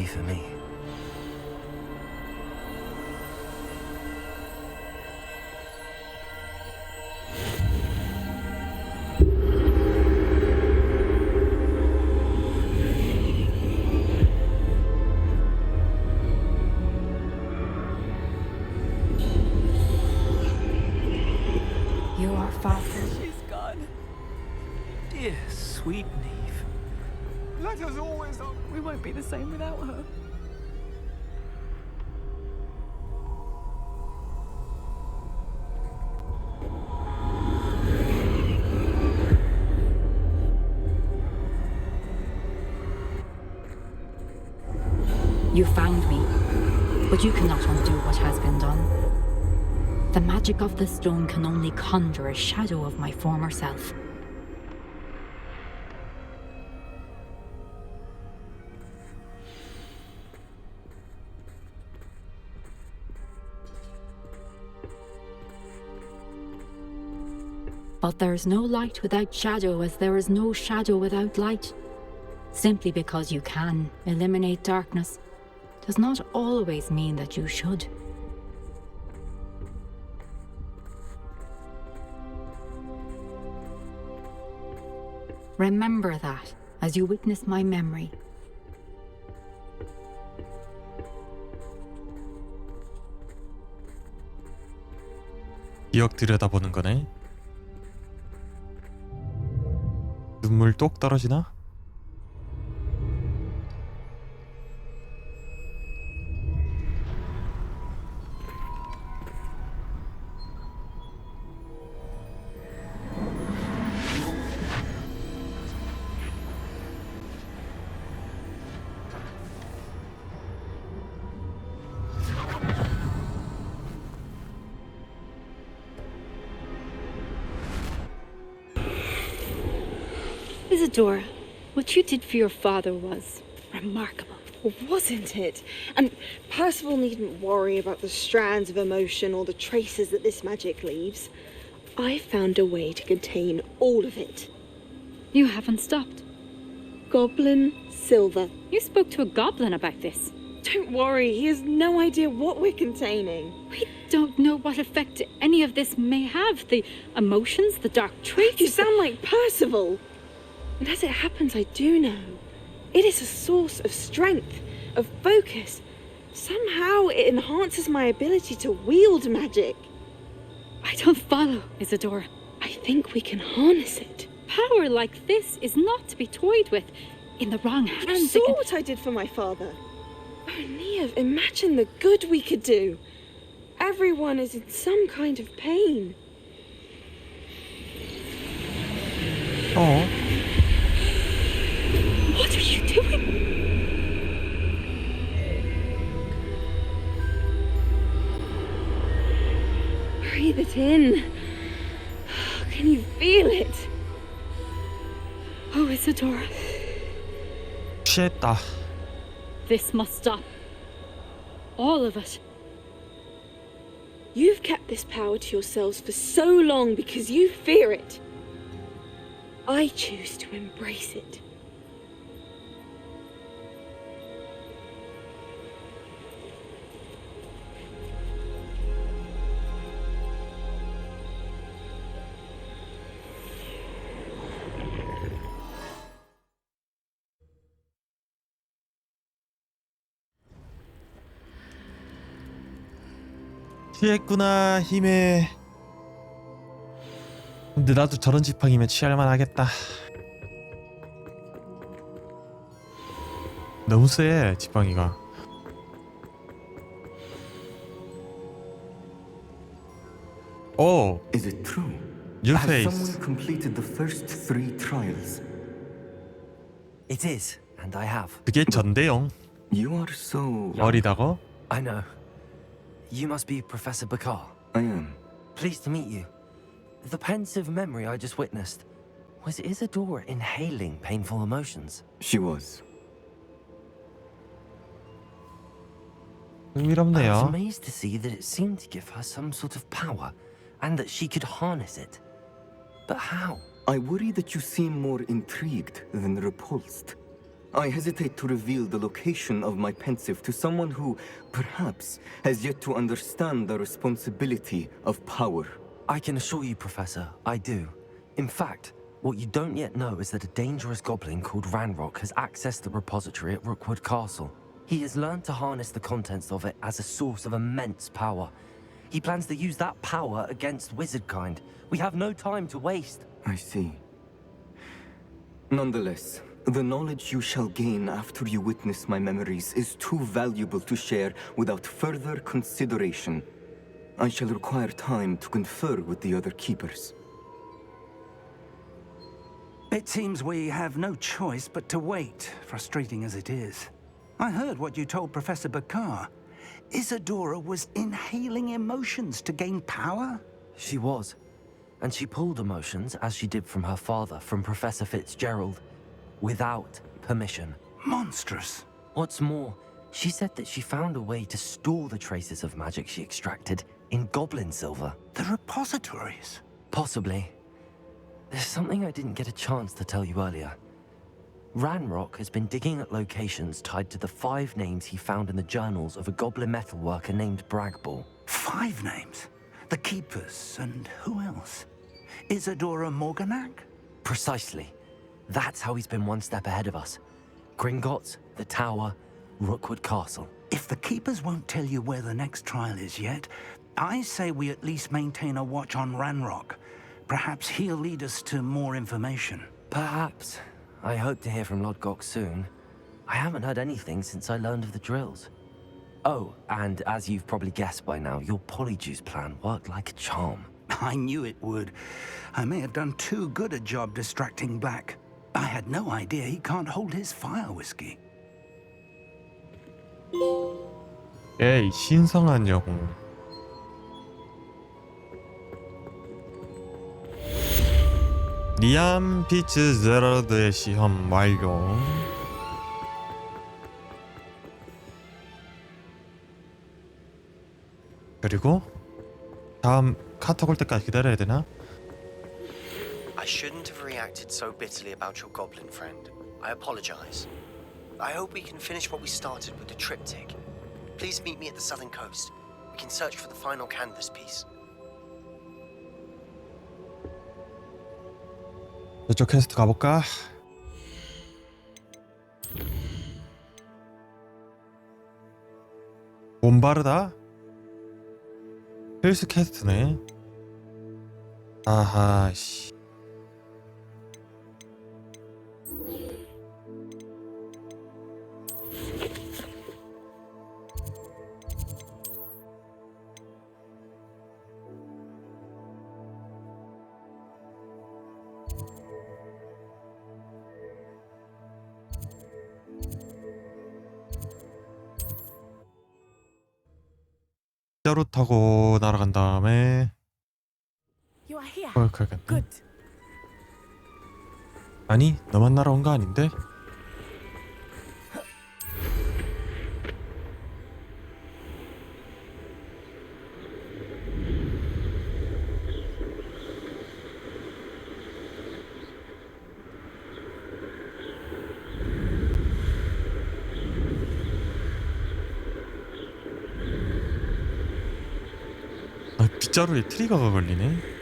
You are father. She's gone. Dear, sweet Neve. Let us always hope we won't be the same without her. You found me, but you cannot undo what has been done. The magic of the stone can only conjure a shadow of my former self. But there is no light without shadow, as there is no shadow without light. Simply because you can eliminate darkness does not always mean that you should. Remember that as you witness my memory. 기억 들여다보는 거네. 눈물 똑 떨어지나? Isadora, what you did for your father was remarkable. Wasn't it? And Percival needn't worry about the strands of emotion or the traces that this magic leaves. I found a way to contain all of it. You haven't stopped. Goblin Silver. You spoke to a goblin about this. Don't worry, he has no idea what we're containing. We don't know what effect any of this may have. The emotions, the dark traits. You sound like Percival. And as it happens, I do know. It is a source of strength, of focus. Somehow it enhances my ability to wield magic. I don't follow, Isadora. I think we can harness it. Power like this is not to be toyed with. In the wrong hands. You saw what I did for my father. Oh, Neve, imagine the good we could do. Everyone is in some kind of pain. Oh. What are you doing? Breathe it in. Can you feel it? Oh, Isadora. 취했다. This must stop. All of it. You've kept this power to yourselves for so long because you fear it. I choose to embrace it. 취했구나 힘에. 근데 나도 저런 지팡이면 취할만 하겠다. 너무 세 지팡이가. Oh, is it true? Your Has face. someone completed the first 3 trials? It is, and I have. 그게 전대용. You are so 어리다고? I know. You must be Professor Bakar. I am. Pleased to meet you. The pensive memory I just witnessed, was Isadora inhaling painful emotions? She was. I was 흥미롭네요. amazed to see that it seemed to give her some sort of power, and that she could harness it. But how? I worry that you seem more intrigued than repulsed. I hesitate to reveal the location of my pensive to someone who, perhaps, has yet to understand the responsibility of power. I can assure you, Professor, I do. In fact, what you don't yet know is that a dangerous goblin called Ranrock has accessed the repository at Rookwood Castle. He has learned to harness the contents of it as a source of immense power. He plans to use that power against wizardkind. We have no time to waste. I see. Nonetheless, the knowledge you shall gain after you witness my memories is too valuable to share without further consideration. I shall require time to confer with the other keepers. It seems we have no choice but to wait, frustrating as it is. I heard what you told Professor Bakar. Isadora was inhaling emotions to gain power? She was. And she pulled emotions, as she did from her father, from Professor Fitzgerald, without permission. Monstrous. What's more, she said that she found a way to store the traces of magic she extracted in goblin silver. The repositories? Possibly. There's something I didn't get a chance to tell you earlier. Ranrock has been digging at locations tied to the 5 names he found in the journals of a goblin metalworker named Bragball. 5 names? The Keepers, and who else? Isadora Morganac? Precisely. That's how he's been one step ahead of us. Gringotts, the Tower, Rookwood Castle. If the Keepers won't tell you where the next trial is yet, I say we at least maintain a watch on Ranrock. Perhaps he'll lead us to more information. Perhaps. I hope to hear from Lodgok soon. I haven't heard anything since I learned of the drills. Oh, and as you've probably guessed by now, your Polyjuice plan worked like a charm. I knew it would. I may have done too good a job distracting Black. I had no idea he can't hold his fire whiskey. 에이, 신성한 영웅. 리암 피츠제럴드의 시험 완료. 그리고 다음 카톡 올 때까지 기다려야 되나? I shouldn't have reacted so bitterly about your goblin friend. I apologize. I hope we can finish what we started with the triptych. Please meet me at the southern coast. We can search for the final canvas piece. 저쪽 퀘스트 가볼까? 몬바르다? 필수 퀘스트네. 아하 씨. 자루 타고 날아간 다음에 You are here. 가야겠네. Good. 아니 너만 날아온 거 아닌데? 아, 빗자루에 트리거가 걸리네.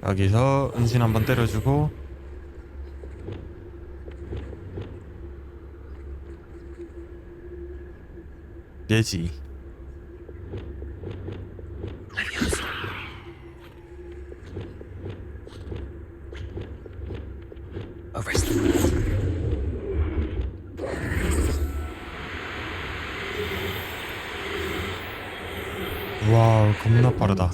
여기서 은신 한번 때려주고 예지. 와우 겁나 빠르다.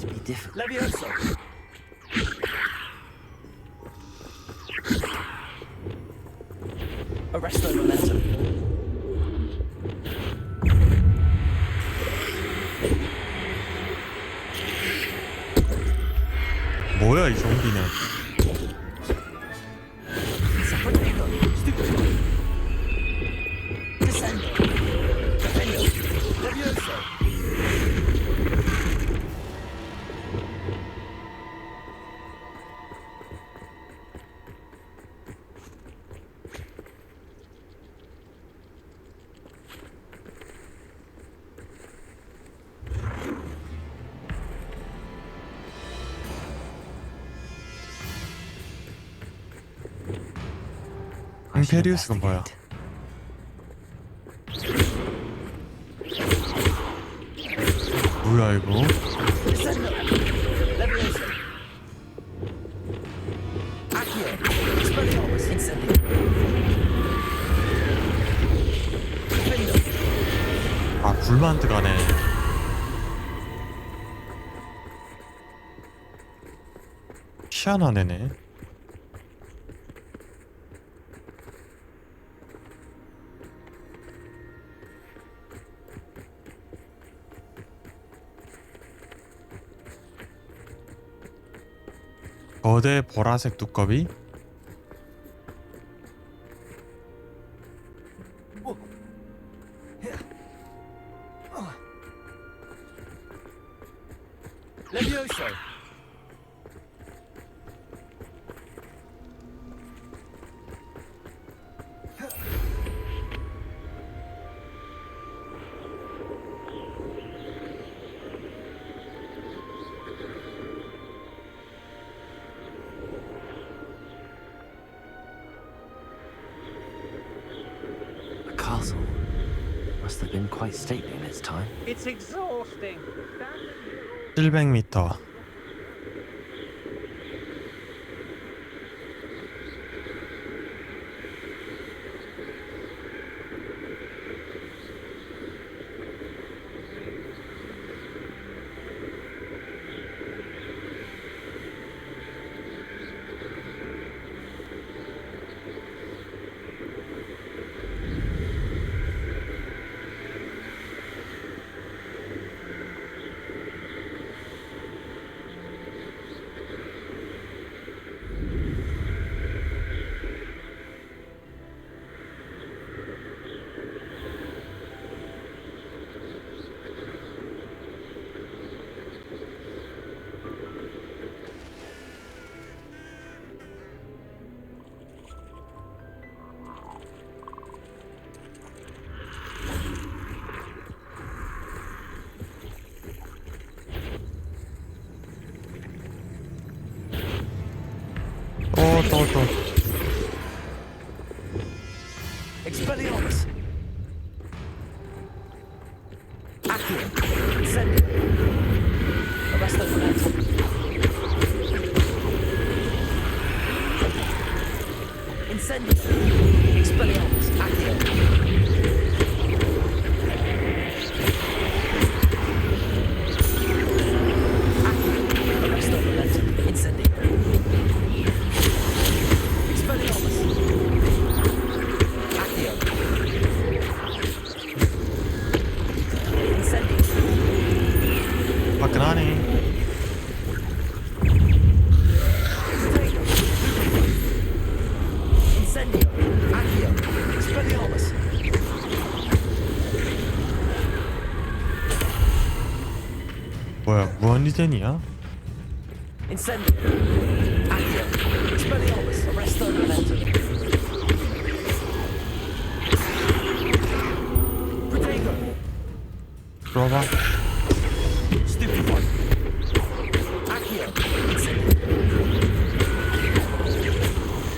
Arresto momentum. 뭐야 이 좀비는. 임페리우스가 뭐야? 뭐야 이거? 아 불만 들어가네. 희한한 애네. 거대 보라색 두꺼비? Levioso. A castle. Must have been quite stately in its time. It's exhausting. 700m. 또. Expelliarmus. Accio. Incendio. Arresto Momentum. Incendio. Expelliarmus. Accio. Arresto Momentum. Incendio. Expelliarmus. Accio. Incendio. 화끈하네. Incendio. Accio. Expelliarmus. 뭐야 무한리젠이야? Incendio. Accio. Expelliarmus. Arresto Momentum. Protego. 들어봐. Stupefy. Accio. Incendio.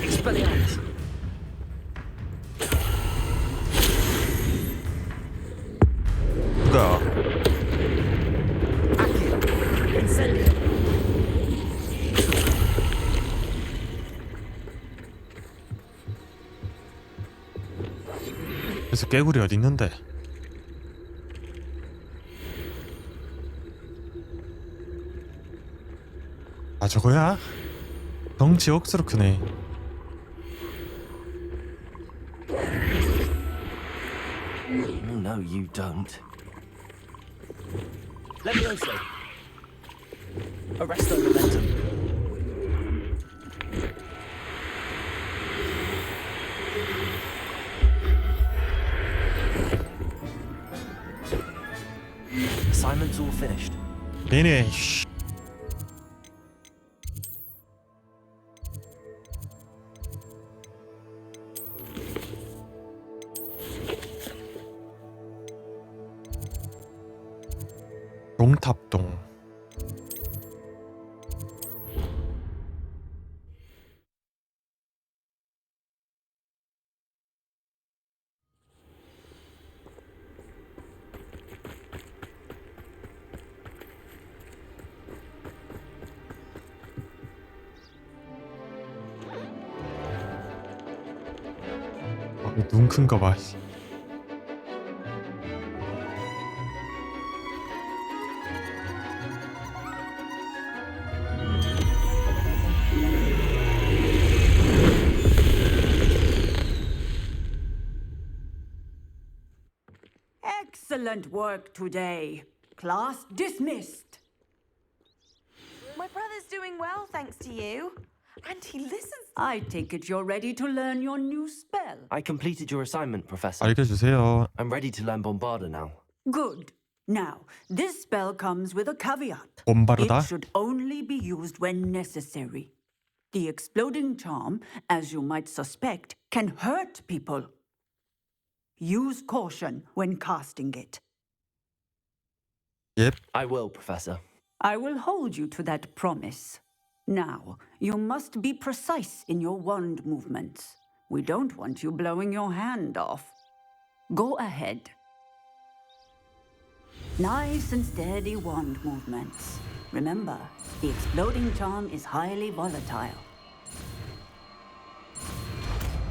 Expelliarmus. 누가? Accio. Incendio. 그래서 깨구리 어디 있는데? 아 저거야? 덩치 억수로 크네. No, you don't. Levioso. Arresto Momentum. Assignment's all finished. Finish. 동탑동. 눈 큰 거 봐. Excellent work today. Class dismissed. My brother's doing well, thanks to you. And he listens. I take it you're ready to learn your new spell. I completed your assignment, Professor. 알려주세요. I'm ready to learn Bombarda now. Good. Now, this spell comes with a caveat. 봄바르다? It should only be used when necessary. The exploding charm, as you might suspect, can hurt people. Use caution when casting it. Yep. I will, Professor. I will hold you to that promise. Now, you must be precise in your wand movements. We don't want you blowing your hand off. Go ahead. Nice and steady wand movements. Remember, the exploding charm is highly volatile.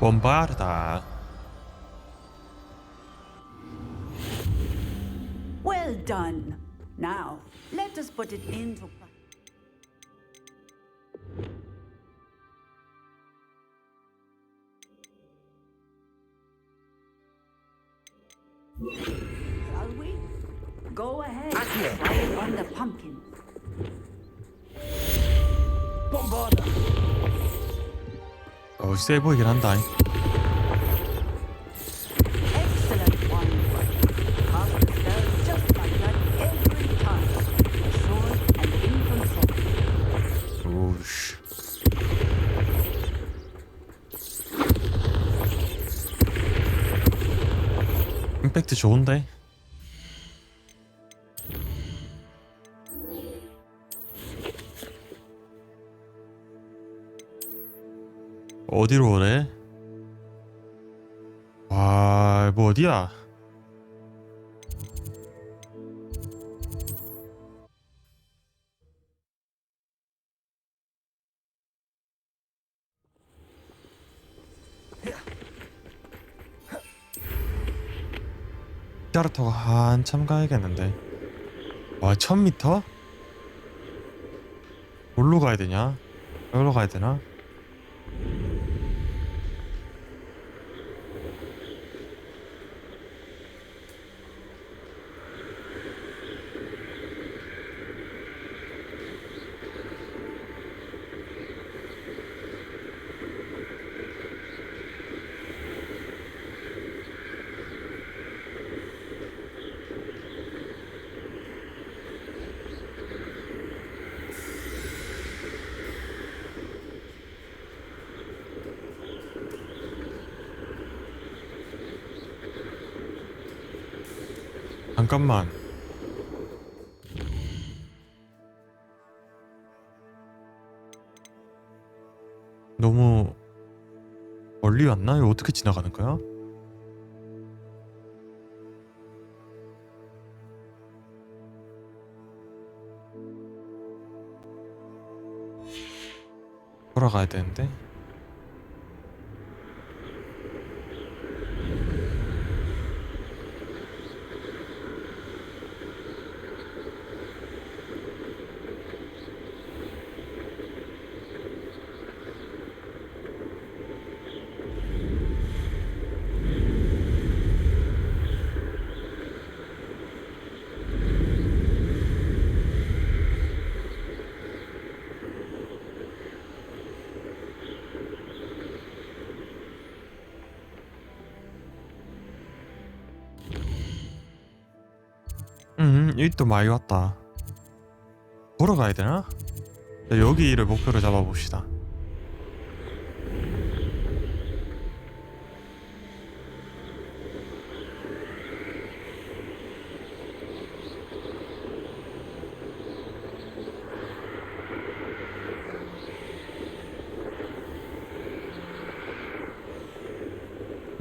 봄바르다. Well done. Now, let us put it into practice. Shall we? Go ahead. Try it on the pumpkin. Bombarda. 세 보이긴 한다. Excellent one. Cast the spell just like that every time. Assured and in control. 오씨. 임팩트 좋은데? 어디로 오래? 와, 뭐 어디야? 히아르터가 한참 가야겠는데. 와, 1000m? 뭘로 가야 되냐? 여기로 가야 되나? 잠깐만. 너무 멀리 왔나? 이거 어떻게 지나가는 거야? 돌아가야 되는데. 여기 또 많이 왔다. 걸어가야 되나? 여기를 목표로 잡아봅시다.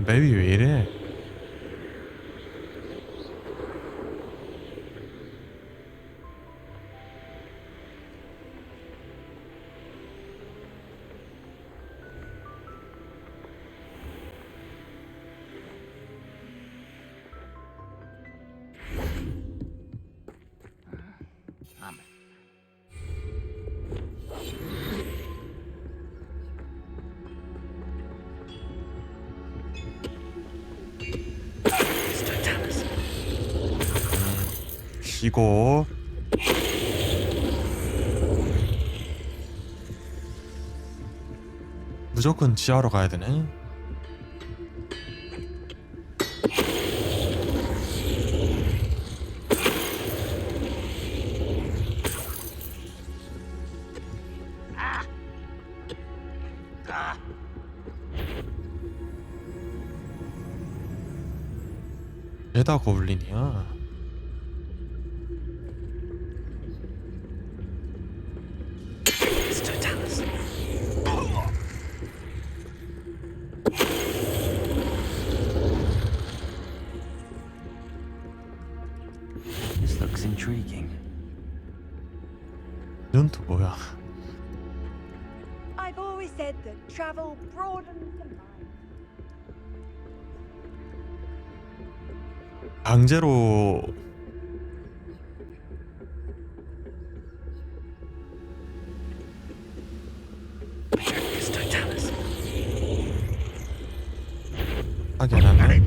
맵이 왜 이래? 마시고 무조건 지하로 가야 되네. 얘다 고블린이야. This looks intriguing. 눈 또 뭐야? I've always said that travel broadens the mind. 강제로 하게 안 하네.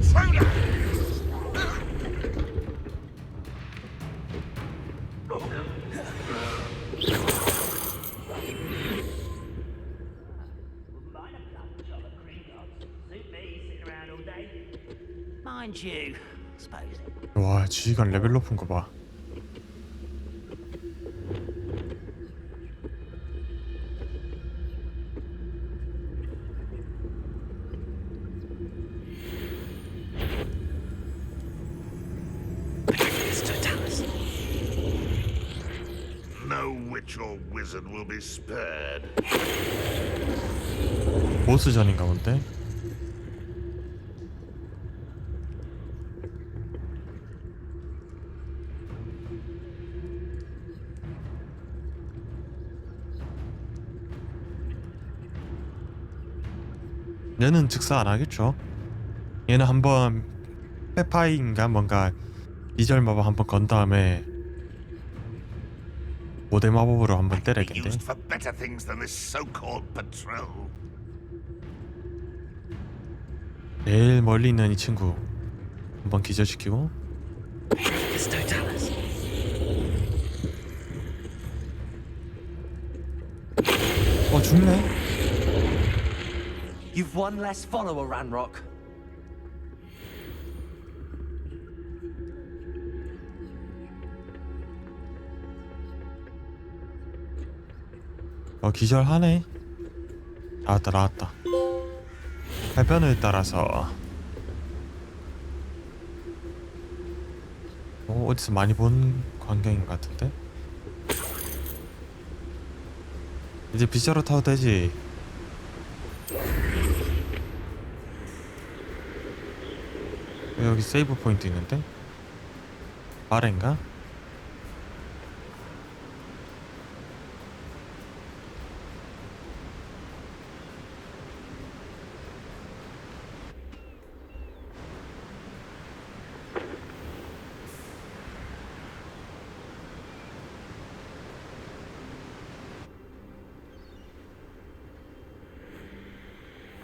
Mind you, suppose. 와, 지휘관 레벨 높은 거 봐. No witch or wizard will be spared. 보스전인가 본데? 얘는 즉사 안 하겠죠? 얘는 한번 페파이인가 뭔가 이절 마법 한번 건 다음에 모대 마법으로 한번 때려야겠네. Used for better things than this so-called patrol. 제일 멀리 있는 이 친구 한번 기절시키고. 죽네. You've one less follower, Ranrock. 기절하네. 나왔다. 해변을 따라서 어디서 많이 본 광경인 것 같은데? 이제 빗자루 타도 되지. 여기 세이브 포인트 있는데? 아래인가?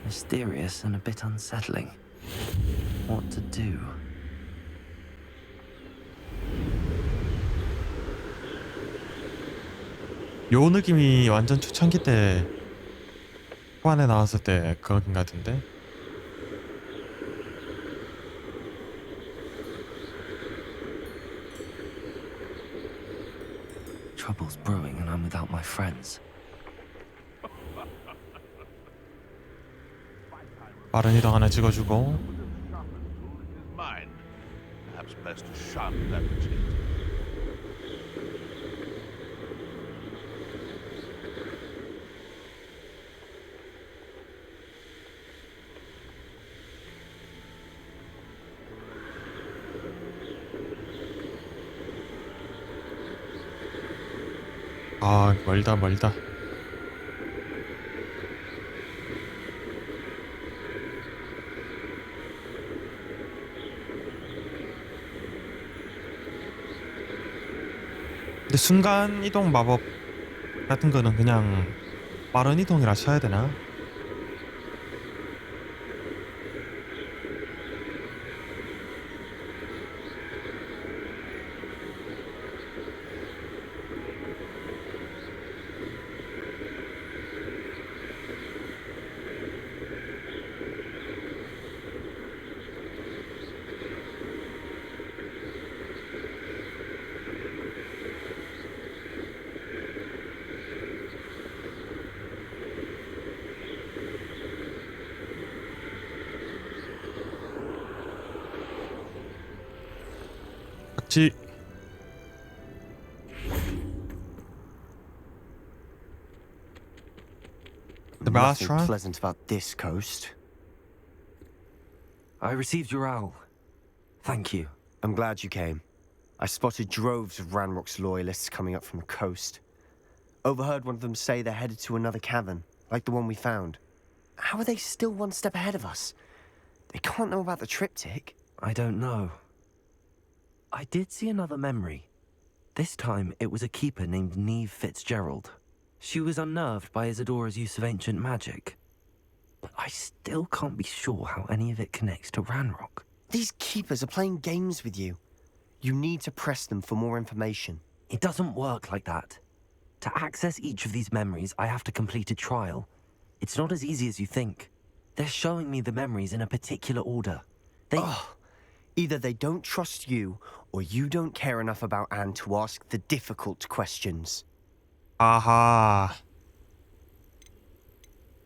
Mysterious and a bit unsettling. What to do? 요 느낌이 완전 초창기 때 후반에 나왔을 때 그런 것 같은데? Trouble's brewing and I'm without my friends. 빠른 이동 하나 찍어주고. Mine. Perhaps best to shun that pursuit. 아, 멀다. 근데 순간 이동 마법 같은 거는 그냥 빠른 이동이라 쳐야 되나? 없지. The Nothing restaurant? pleasant about this coast. I received your owl. Thank you. I'm glad you came. I spotted droves of Ranrock's loyalists coming up from the coast. Overheard one of them say they're headed to another cavern, like the one we found. How are they still one step ahead of us? They can't know about the triptych. I don't know. I did see another memory. This time it was a keeper named Neve Fitzgerald. She was unnerved by Isadora's use of ancient magic. But I still can't be sure how any of it connects to Ranrock. These keepers are playing games with you. You need to press them for more information. It doesn't work like that. To access each of these memories, I have to complete a trial. It's not as easy as you think. They're showing me the memories in a particular order. Either they don't trust you, or you don't care enough about Anne to ask the difficult questions. 아하.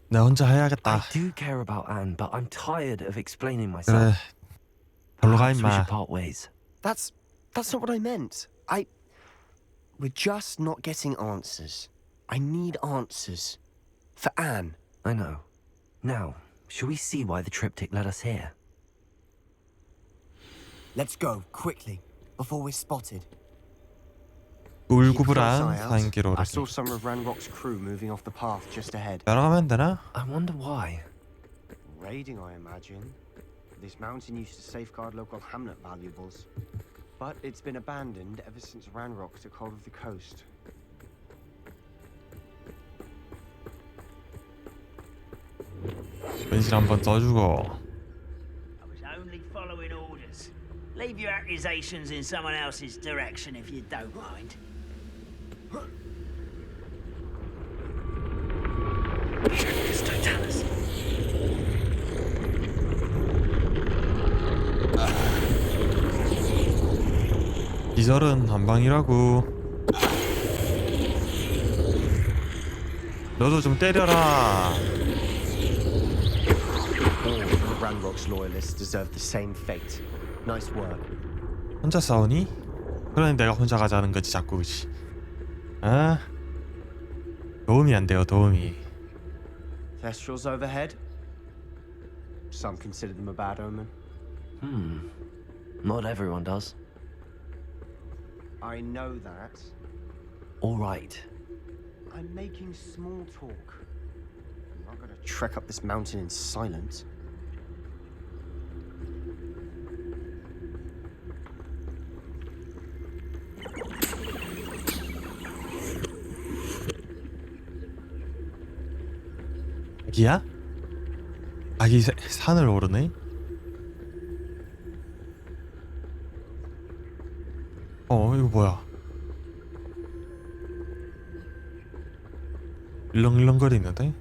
나 혼자 해야겠다. I do care about Anne, but I'm tired of explaining 그래. myself. 별로 가 Perhaps we 임마. should part ways. That's not what I meant. We're just not getting answers. I need answers. For Anne. I know. Now, shall we see why the triptych led us here? Let's go, quickly, before we're spotted. 울구불한 사인기로 I saw some of Ranrock's crew moving off the path just ahead. 따라가면 되나? I wonder why. Raiding, I imagine. This mountain used to safeguard local hamlet valuables. But it's been abandoned ever since Ranrock took hold of the coast. 변신 한번 써주고. I was only following orders. Leave your accusations in someone else's direction if you don't mind. Just don't tell us. 기절은 한 방이라고. 너도 좀 때려라. All of Ranrock's loyalists deserve the same fate. Nice work. 혼자 싸우니? 그러니 내가 혼자 가자는 거지 자꾸. 아, 도움이 안 돼요. 도움이. Thestrals overhead. Some consider them a bad omen. Not everyone does. I know that. All right. I'm making small talk. I'm not gonna trek up this mountain in silence. 여기야? 아기 산을 오르네? 이거 뭐야? 일렁일렁거리는데?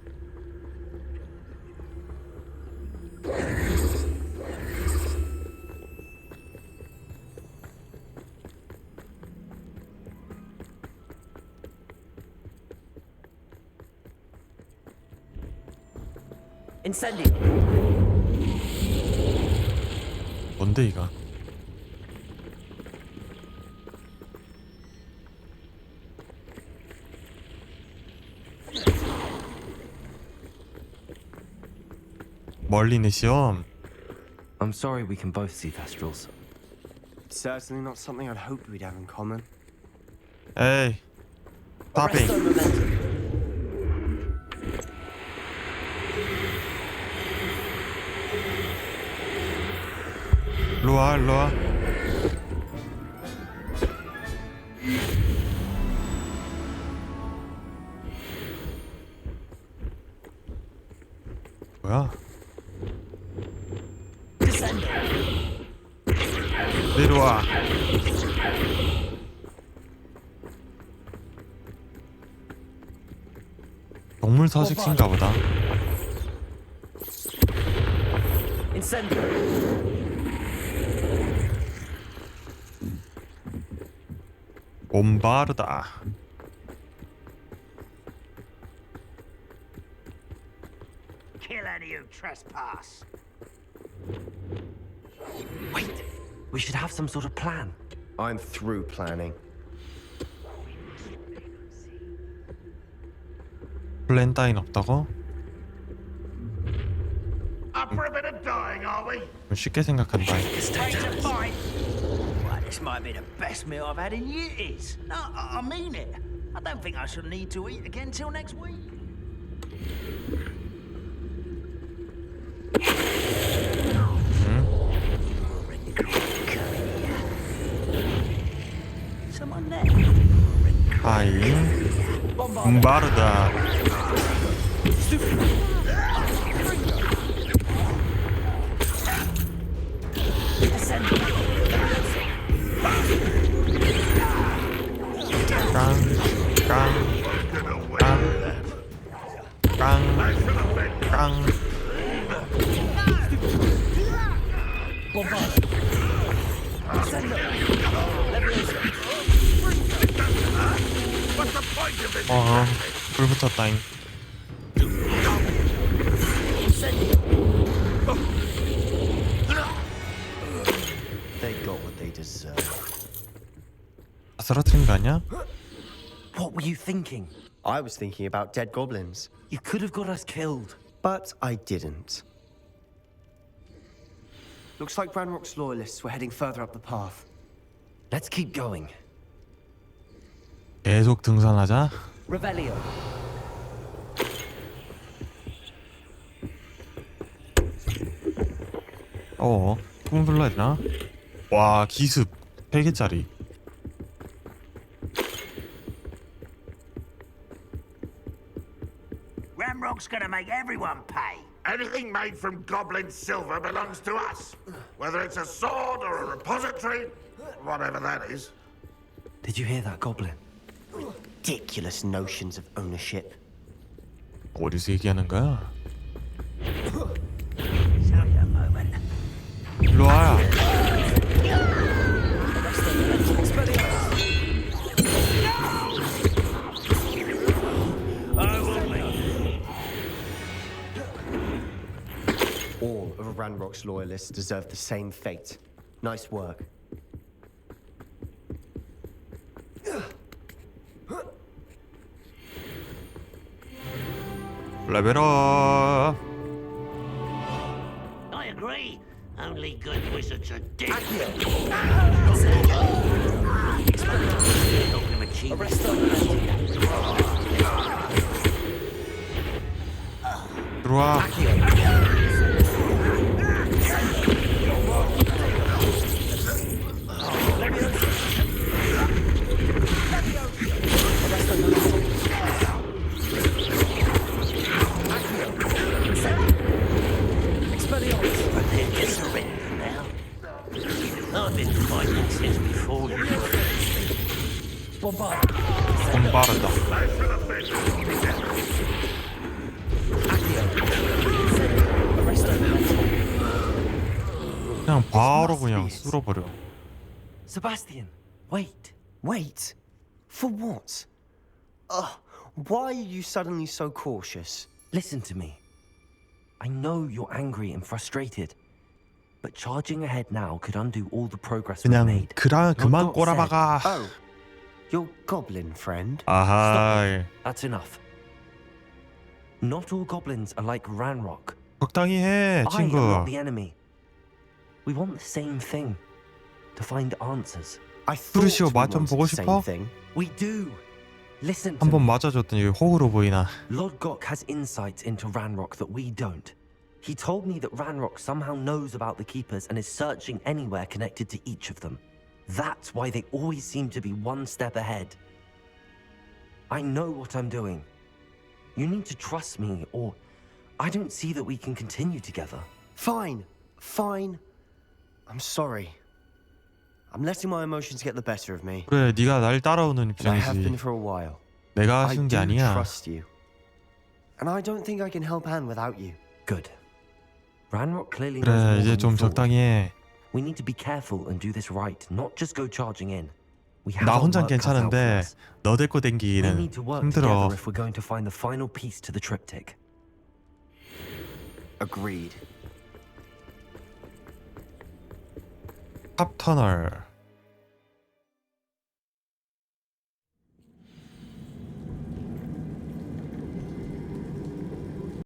Incendio. 뭔데 이거? 멀리 있는 시험. I'm sorry we can both see Thestrals. It's certainly not something I'd hoped we'd have in common. 에이, 스탑핑. 일로와, 일로와. 뭐야? 내려와. 동물 서식지인가 보다. bombarda. Kill any who trespass. Wait, we should have some sort of plan. I'm through planning. 플랜 따윈 없다고? Up for a bit of dying, are we? 쉽게 생각한다. Stay to fight. Well, this might be the best meal I've had in years. No, I mean it. I don't think I shall need to eat again till next week. Someone there. 아이, 빠르다. 깡. 불 붙었다잉. They got what they deserve. 쓰러뜨린 거 아니야? What were you thinking? I was thinking about dead goblins. You could have got us killed. But I didn't. Looks like Ranrock's loyalists were heading further up the path. Let's keep going. 계속 등산하자. Revelio. 꿈 불러야 되나? 와, 기습 3개짜리. Ranrock's gonna make everyone pay. Anything made from goblin silver belongs to us. Whether it's a sword or a repository, whatever that is. Did you hear that, Goblin? Ridiculous notions of ownership. 어디서 얘기하는 거야? Sorry, a moment. 일로 와라. All of Ranrock's loyalists deserve the same fate. Nice work. 레벨업. I agree. Only good wizards are dead. 들어와. I've been fighting since before you. 빠르다. 그냥 바로 그냥 쓸어버려. Sebastian, wait. Wait? For what? Why are you suddenly so cautious? Listen to me. I know you're angry and frustrated, but charging ahead now could undo all the progress we've 그냥 made. 그만 꼬라박아. Oh, your goblin friend? 아하. That's enough. Not all goblins are like Ranrock. 적당히 해, I am 친구. not the enemy. We want the same thing. To find answers. I thought 프루시오 we 맛 좀 wanted 보고 the same 싶어? thing. We do. Listen to 한번 me. 맞아줬더니 호구로 보이나. Lodgok has insights into Ranrock that we don't. He told me that Ranrock somehow knows about the Keepers and is searching anywhere connected to each of them. That's why they always seem to be one step ahead. I know what I'm doing. You need to trust me, or I don't see that we can continue together. Fine. I'm sorry. I'm letting my emotions get the better of me. 그래, 네가 날 따라오는 And I have been 입장이지. for a while. 내가 I 하는 게 do 아니야. trust you. And I don't think I can help Anne without you. Good. Ranrock clearly knows 그래, more 이제 than 좀 you thought. 적당히 해. We need to be careful and do this right, not just go charging in. We have 나 our 혼자 work cut out for 괜찮은데 us. 너 데리고 We 댕기기는 need to work 힘들어. together if we're going to find the final piece to the triptych. Agreed. 탑 터널.